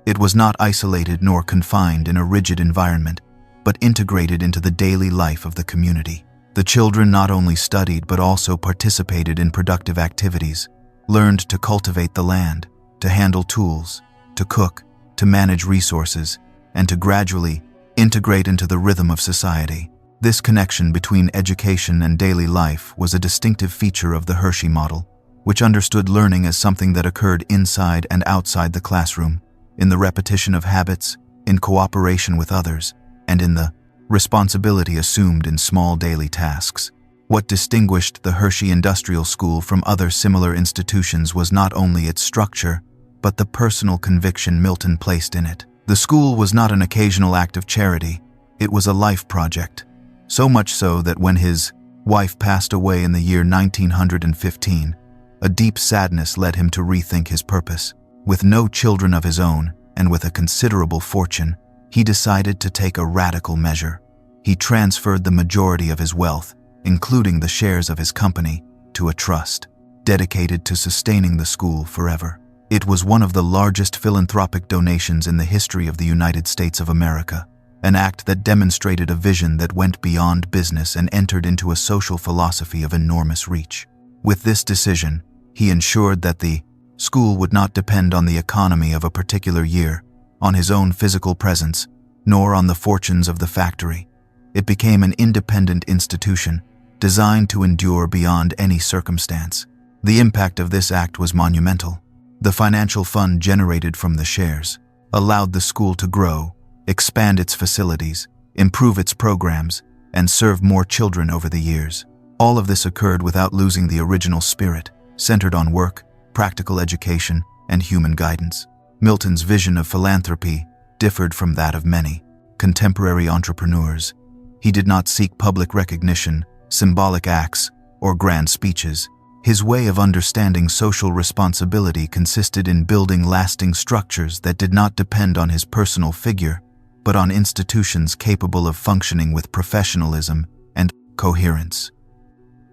It was not isolated nor confined in a rigid environment, but integrated into the daily life of the community. The children not only studied but also participated in productive activities, learned to cultivate the land, to handle tools, to cook, to manage resources, and to gradually integrate into the rhythm of society. This connection between education and daily life was a distinctive feature of the Hershey model, which understood learning as something that occurred inside and outside the classroom, in the repetition of habits, in cooperation with others, and in the responsibility assumed in small daily tasks. What distinguished the Hershey Industrial School from other similar institutions was not only its structure, but the personal conviction Milton placed in it. The school was not an occasional act of charity, it was a life project. So much so that when his wife passed away in the year 1915, a deep sadness led him to rethink his purpose. With no children of his own, and with a considerable fortune, he decided to take a radical measure. He transferred the majority of his wealth, including the shares of his company, to a trust, dedicated to sustaining the school forever. It was one of the largest philanthropic donations in the history of the United States of America, an act that demonstrated a vision that went beyond business and entered into a social philosophy of enormous reach. With this decision, he ensured that the school would not depend on the economy of a particular year, on his own physical presence, nor on the fortunes of the factory. It became an independent institution, designed to endure beyond any circumstance. The impact of this act was monumental. The financial fund generated from the shares allowed the school to grow, expand its facilities, improve its programs, and serve more children over the years. All of this occurred without losing the original spirit, centered on work, practical education, and human guidance. Milton's vision of philanthropy differed from that of many contemporary entrepreneurs. He did not seek public recognition, symbolic acts, or grand speeches. His way of understanding social responsibility consisted in building lasting structures that did not depend on his personal figure, but on institutions capable of functioning with professionalism and coherence.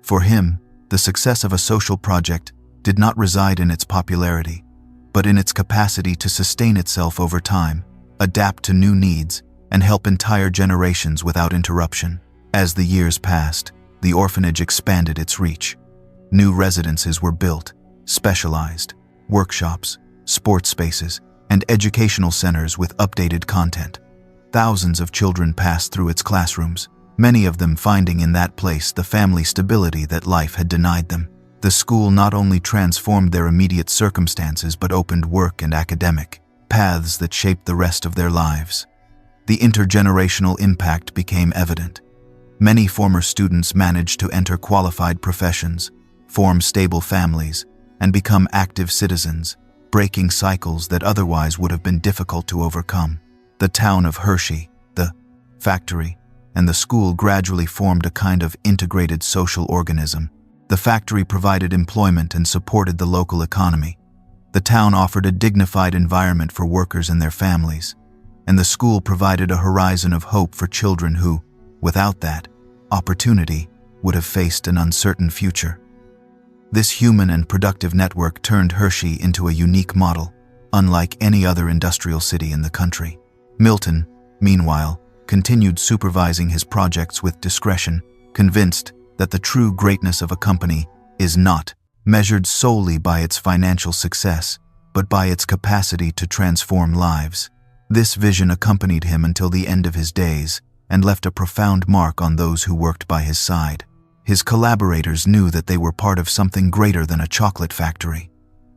For him, the success of a social project did not reside in its popularity, but in its capacity to sustain itself over time, adapt to new needs, and help entire generations without interruption. As the years passed, the orphanage expanded its reach. New residences were built, specialized workshops, sports spaces, and educational centers with updated content. Thousands of children passed through its classrooms, many of them finding in that place the family stability that life had denied them. The school not only transformed their immediate circumstances but opened work and academic paths that shaped the rest of their lives. The intergenerational impact became evident. Many former students managed to enter qualified professions, form stable families, and become active citizens, breaking cycles that otherwise would have been difficult to overcome. The town of Hershey, the factory, and the school gradually formed a kind of integrated social organism. The factory provided employment and supported the local economy. The town offered a dignified environment for workers and their families, and the school provided a horizon of hope for children who, without that opportunity, would have faced an uncertain future. This human and productive network turned Hershey into a unique model, unlike any other industrial city in the country. Milton, meanwhile, continued supervising his projects with discretion, convinced that the true greatness of a company is not measured solely by its financial success, but by its capacity to transform lives. This vision accompanied him until the end of his days and left a profound mark on those who worked by his side. His collaborators knew that they were part of something greater than a chocolate factory.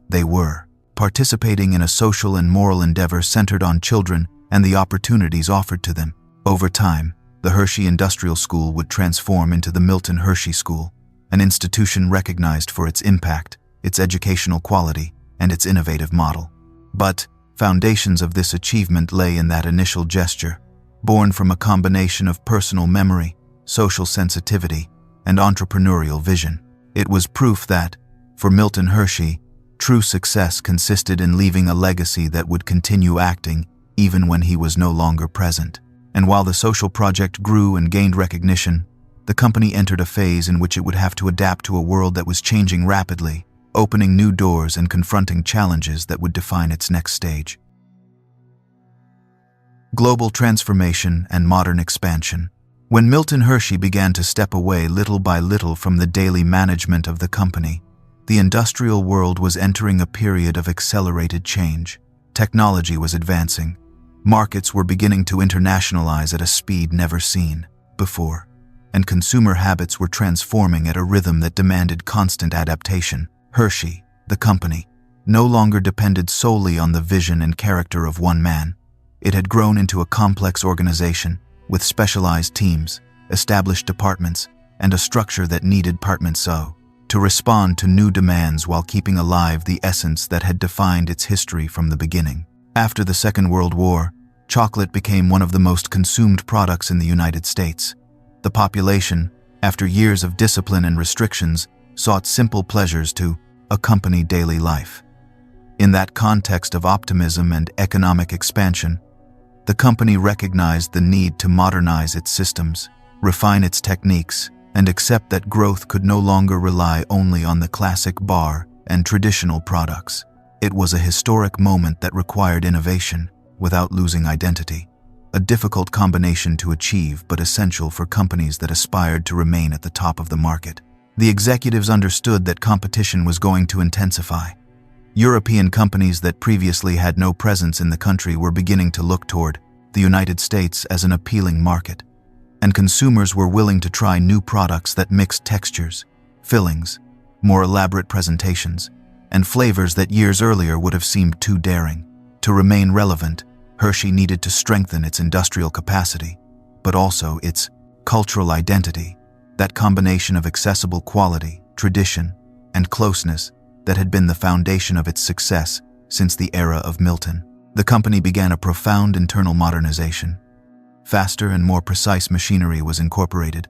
They were participating in a social and moral endeavor centered on children and the opportunities offered to them. Over time, the Hershey Industrial School would transform into the Milton Hershey School, an institution recognized for its impact, its educational quality, and its innovative model. But foundations of this achievement lay in that initial gesture, born from a combination of personal memory, social sensitivity, and entrepreneurial vision. It was proof that, for Milton Hershey, true success consisted in leaving a legacy that would continue acting even when he was no longer present. And while the social project grew and gained recognition, the company entered a phase in which it would have to adapt to a world that was changing rapidly, opening new doors and confronting challenges that would define its next stage. Global transformation and modern expansion. When Milton Hershey began to step away little by little from the daily management of the company, the industrial world was entering a period of accelerated change. Technology was advancing. Markets were beginning to internationalize at a speed never seen before, and consumer habits were transforming at a rhythm that demanded constant adaptation. Hershey, the company, no longer depended solely on the vision and character of one man. It had grown into a complex organization with specialized teams, established departments, and a structure that needed departments to respond to new demands while keeping alive the essence that had defined its history from the beginning. After the Second World War, chocolate became one of the most consumed products in the United States. The population, after years of discipline and restrictions, sought simple pleasures to accompany daily life. In that context of optimism and economic expansion, the company recognized the need to modernize its systems, refine its techniques, and accept that growth could no longer rely only on the classic bar and traditional products. It was a historic moment that required innovation without losing identity, a difficult combination to achieve but essential for companies that aspired to remain at the top of the market. The executives understood that competition was going to intensify. European companies that previously had no presence in the country were beginning to look toward the United States as an appealing market, and consumers were willing to try new products that mixed textures, fillings, more elaborate presentations, and flavors that years earlier would have seemed too daring. To remain relevant, Hershey needed to strengthen its industrial capacity, but also its cultural identity, that combination of accessible quality, tradition, and closeness that had been the foundation of its success since the era of Milton. The company began a profound internal modernization. Faster and more precise machinery was incorporated.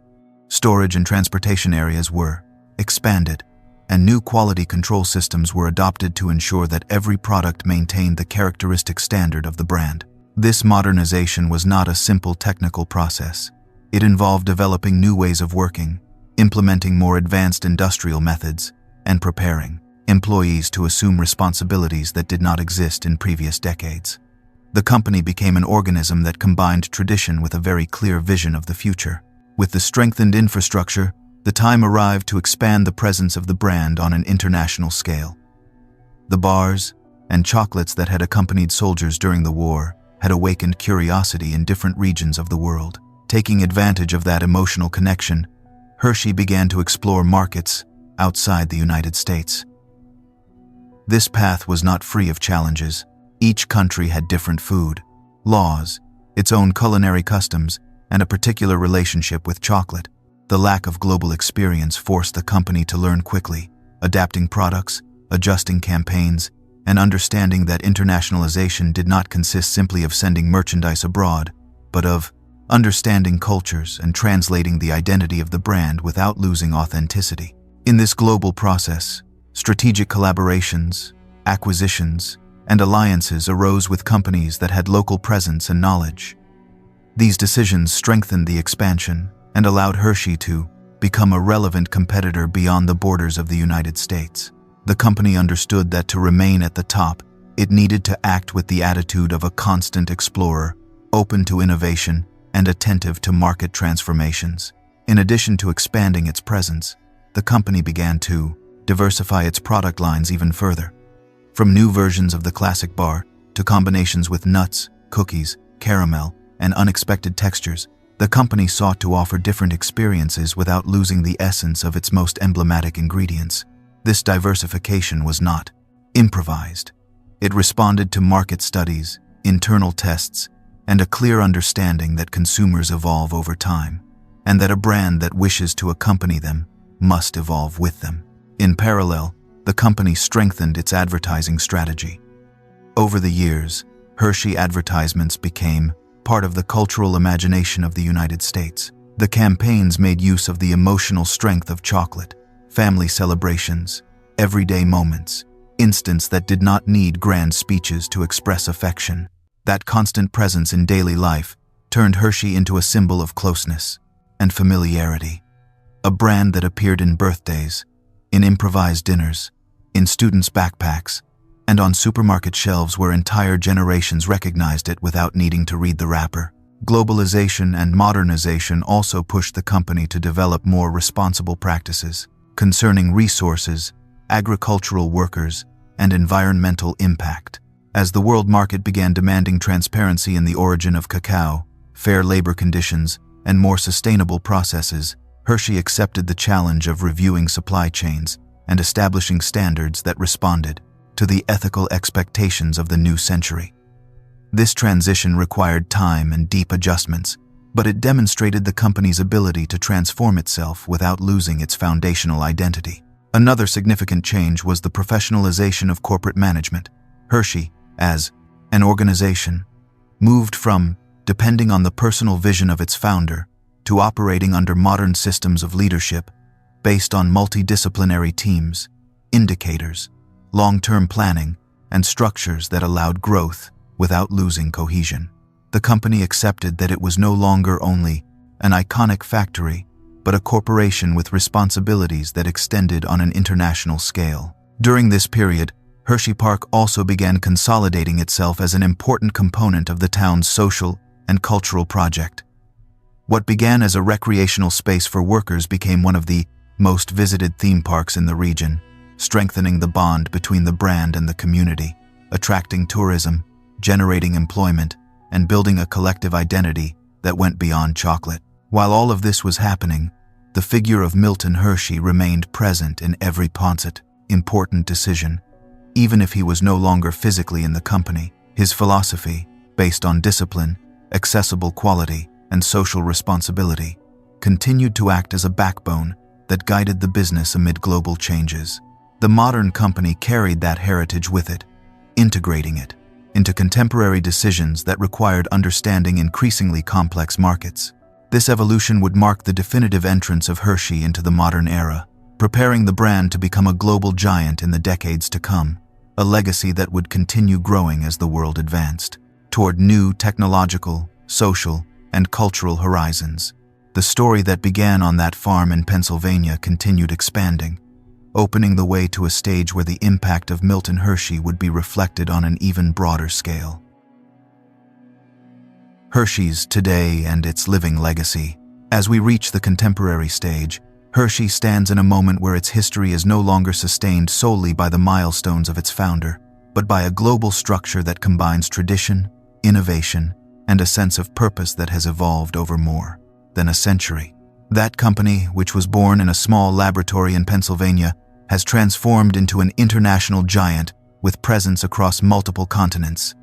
Storage and transportation areas were expanded, and new quality control systems were adopted to ensure that every product maintained the characteristic standard of the brand. This modernization was not a simple technical process. It involved developing new ways of working, implementing more advanced industrial methods, and preparing employees to assume responsibilities that did not exist in previous decades. The company became an organism that combined tradition with a very clear vision of the future. With the strengthened infrastructure, the time arrived to expand the presence of the brand on an international scale. The bars and chocolates that had accompanied soldiers during the war had awakened curiosity in different regions of the world. Taking advantage of that emotional connection, Hershey began to explore markets outside the United States. This path was not free of challenges. Each country had different food, laws, its own culinary customs, and a particular relationship with chocolate. The lack of global experience forced the company to learn quickly, adapting products, adjusting campaigns, and understanding that internationalization did not consist simply of sending merchandise abroad, but of understanding cultures and translating the identity of the brand without losing authenticity. In this global process, strategic collaborations, acquisitions, and alliances arose with companies that had local presence and knowledge. These decisions strengthened the expansion and allowed Hershey to become a relevant competitor beyond the borders of the United States. The company understood that to remain at the top, it needed to act with the attitude of a constant explorer, open to innovation and attentive to market transformations. In addition to expanding its presence, the company began to diversify its product lines even further. From new versions of the classic bar to combinations with nuts, cookies, caramel, and unexpected textures, the company sought to offer different experiences without losing the essence of its most emblematic ingredients. This diversification was not improvised. It responded to market studies, internal tests, and a clear understanding that consumers evolve over time, and that a brand that wishes to accompany them must evolve with them. In parallel, the company strengthened its advertising strategy. Over the years, Hershey advertisements became part of the cultural imagination of the United States. The campaigns made use of the emotional strength of chocolate, family celebrations, everyday moments, instants that did not need grand speeches to express affection. That constant presence in daily life turned Hershey into a symbol of closeness and familiarity. A brand that appeared in birthdays, in improvised dinners, in students' backpacks, and on supermarket shelves where entire generations recognized it without needing to read the wrapper. Globalization and modernization also pushed the company to develop more responsible practices concerning resources, agricultural workers, and environmental impact. As the world market began demanding transparency in the origin of cacao, fair labor conditions, and more sustainable processes, Hershey accepted the challenge of reviewing supply chains and establishing standards that responded to the ethical expectations of the new century. This transition required time and deep adjustments, but it demonstrated the company's ability to transform itself without losing its foundational identity. Another significant change was the professionalization of corporate management. Hershey, as an organization, moved from depending on the personal vision of its founder to operating under modern systems of leadership based on multidisciplinary teams, indicators, long-term planning, and structures that allowed growth without losing cohesion. The company accepted that it was no longer only an iconic factory, but a corporation with responsibilities that extended on an international scale. During this period, Hershey Park also began consolidating itself as an important component of the town's social and cultural project. What began as a recreational space for workers became one of the most visited theme parks in the region, strengthening the bond between the brand and the community, attracting tourism, generating employment, and building a collective identity that went beyond chocolate. While all of this was happening, the figure of Milton Hershey remained present in every important decision. Even if he was no longer physically in the company, his philosophy, based on discipline, accessible quality, and social responsibility, continued to act as a backbone that guided the business amid global changes. The modern company carried that heritage with it, integrating it into contemporary decisions that required understanding increasingly complex markets. This evolution would mark the definitive entrance of Hershey into the modern era, preparing the brand to become a global giant in the decades to come, a legacy that would continue growing as the world advanced toward new technological, social, and cultural horizons. The story that began on that farm in Pennsylvania continued expanding, opening the way to a stage where the impact of Milton Hershey would be reflected on an even broader scale. Hershey's today and its living legacy. As we reach the contemporary stage, Hershey stands in a moment where its history is no longer sustained solely by the milestones of its founder, but by a global structure that combines tradition, innovation, and a sense of purpose that has evolved over more than a century. That company, which was born in a small laboratory in Pennsylvania, has transformed into an international giant with presence across multiple continents,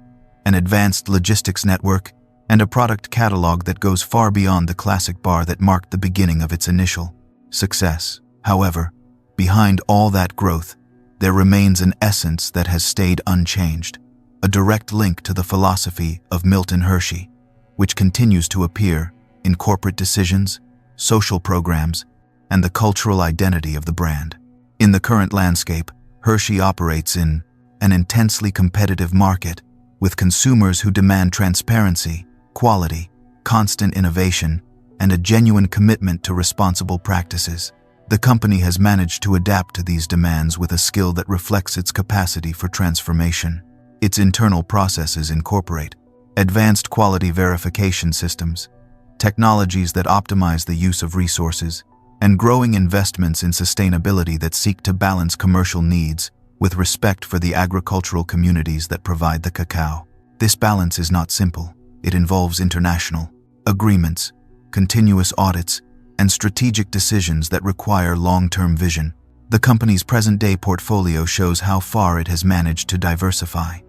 an advanced logistics network, and a product catalog that goes far beyond the classic bar that marked the beginning of its initial success. However, behind all that growth, there remains an essence that has stayed unchanged, a direct link to the philosophy of Milton Hershey, which continues to appear in corporate decisions, social programs, and the cultural identity of the brand. In the current landscape, Hershey operates in an intensely competitive market with consumers who demand transparency, quality, constant innovation, and a genuine commitment to responsible practices. The company has managed to adapt to these demands with a skill that reflects its capacity for transformation. Its internal processes incorporate advanced quality verification systems, technologies that optimize the use of resources, and growing investments in sustainability that seek to balance commercial needs with respect for the agricultural communities that provide the cacao. This balance is not simple. It involves international agreements, continuous audits, and strategic decisions that require long-term vision. The company's present-day portfolio shows how far it has managed to diversify.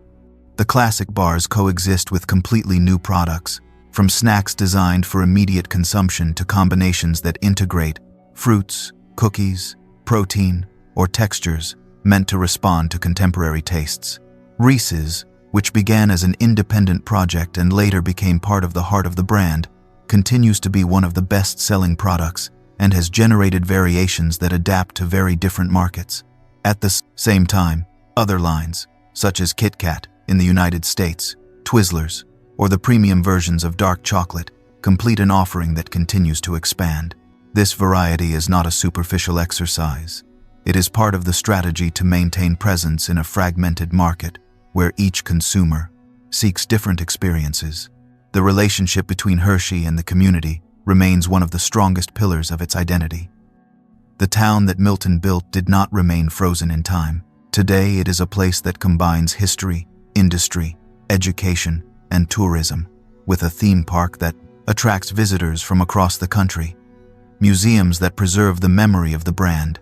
The classic bars coexist with completely new products, from snacks designed for immediate consumption to combinations that integrate fruits, cookies, protein, or textures meant to respond to contemporary tastes. Reese's, which began as an independent project and later became part of the heart of the brand, continues to be one of the best-selling products and has generated variations that adapt to very different markets. At the same time, other lines, such as Kit Kat in the United States, Twizzlers, or the premium versions of dark chocolate, complete an offering that continues to expand. This variety is not a superficial exercise. It is part of the strategy to maintain presence in a fragmented market where each consumer seeks different experiences. The relationship between Hershey and the community remains one of the strongest pillars of its identity. The town that Milton built did not remain frozen in time. Today, it is a place that combines history, industry, education, and tourism, with a theme park that attracts visitors from across the country, museums that preserve the memory of the brand,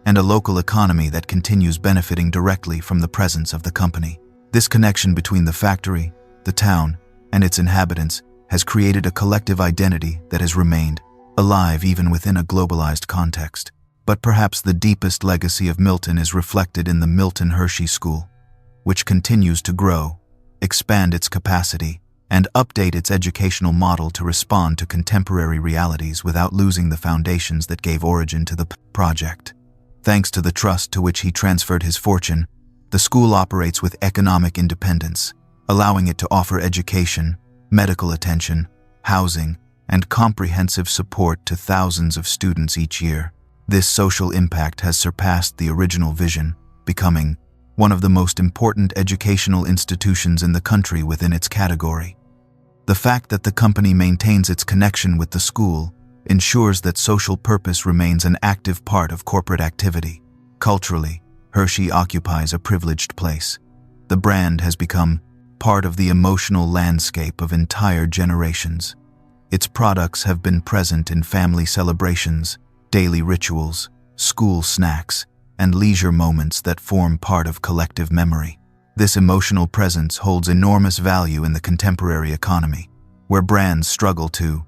and a local economy that continues benefiting directly from the presence of the company. This connection between the factory, the town, and its inhabitants has created a collective identity that has remained alive even within a globalized context. But perhaps the deepest legacy of Milton is reflected in the Milton Hershey School, which continues to grow, expand its capacity, and update its educational model to respond to contemporary realities without losing the foundations that gave origin to the project. Thanks to the trust to which he transferred his fortune, the school operates with economic independence, allowing it to offer education, medical attention, housing, and comprehensive support to thousands of students each year. This social impact has surpassed the original vision, becoming one of the most important educational institutions in the country within its category. The fact that the company maintains its connection with the school ensures that social purpose remains an active part of corporate activity. Culturally, Hershey occupies a privileged place. The brand has become part of the emotional landscape of entire generations. Its products have been present in family celebrations, daily rituals, school snacks, and leisure moments that form part of collective memory. This emotional presence holds enormous value in the contemporary economy, where brands struggle to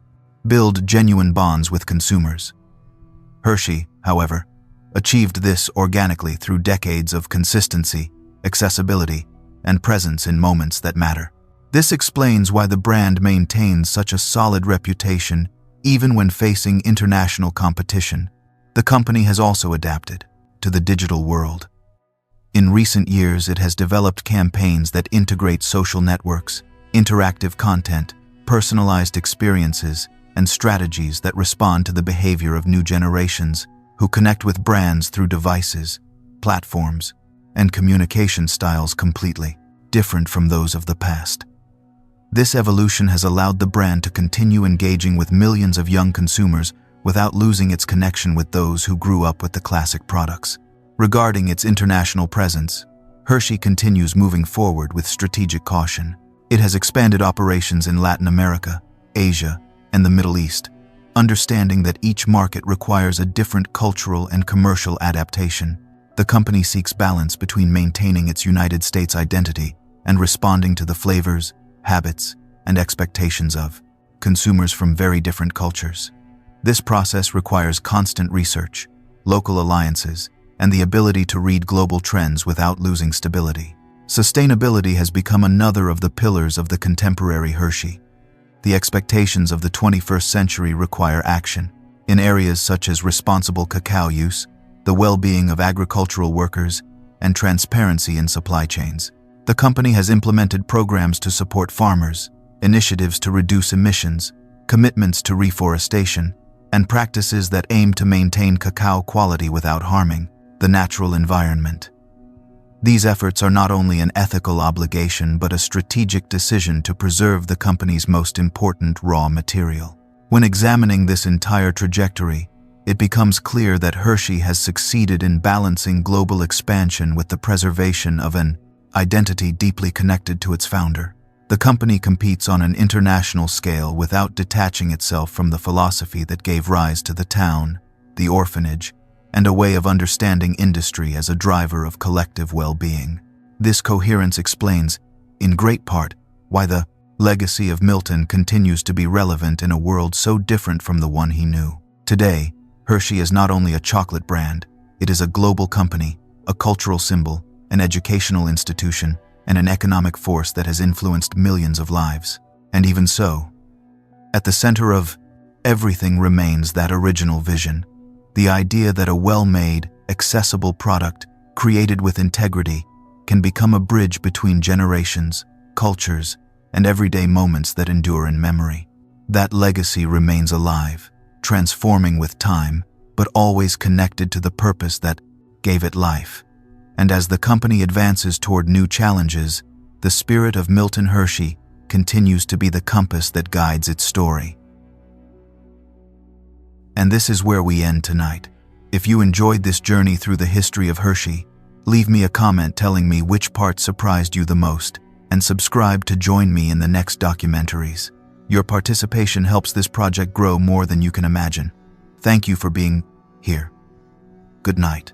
build genuine bonds with consumers. Hershey, however, achieved this organically through decades of consistency, accessibility, and presence in moments that matter. This explains why the brand maintains such a solid reputation even when facing international competition. The company has also adapted to the digital world. In recent years, it has developed campaigns that integrate social networks, interactive content, personalized experiences, and strategies that respond to the behavior of new generations who connect with brands through devices, platforms, and communication styles completely different from those of the past. This evolution has allowed the brand to continue engaging with millions of young consumers without losing its connection with those who grew up with the classic products. Regarding its international presence, Hershey continues moving forward with strategic caution. It has expanded operations in Latin America, Asia, and the Middle East, understanding that each market requires a different cultural and commercial adaptation. The company seeks balance between maintaining its United States identity and responding to the flavors, habits, and expectations of consumers from very different cultures. This process requires constant research, local alliances, and the ability to read global trends without losing stability. Sustainability has become another of the pillars of the contemporary Hershey. The expectations of the 21st century require action in areas such as responsible cacao use, the well-being of agricultural workers, and transparency in supply chains. The company has implemented programs to support farmers, initiatives to reduce emissions, commitments to reforestation, and practices that aim to maintain cacao quality without harming the natural environment. These efforts are not only an ethical obligation but a strategic decision to preserve the company's most important raw material. When examining this entire trajectory, it becomes clear that Hershey has succeeded in balancing global expansion with the preservation of an identity deeply connected to its founder. The company competes on an international scale without detaching itself from the philosophy that gave rise to the town, the orphanage, and a way of understanding industry as a driver of collective well-being. This coherence explains, in great part, why the legacy of Milton continues to be relevant in a world so different from the one he knew. Today, Hershey is not only a chocolate brand, it is a global company, a cultural symbol, an educational institution, and an economic force that has influenced millions of lives. And even so, at the center of everything remains that original vision, the idea that a well-made, accessible product, created with integrity, can become a bridge between generations, cultures, and everyday moments that endure in memory. That legacy remains alive, transforming with time, but always connected to the purpose that gave it life. And as the company advances toward new challenges, the spirit of Milton Hershey continues to be the compass that guides its story. And this is where we end tonight. If you enjoyed this journey through the history of Hershey, leave me a comment telling me which part surprised you the most, and subscribe to join me in the next documentaries. Your participation helps this project grow more than you can imagine. Thank you for being here. Good night.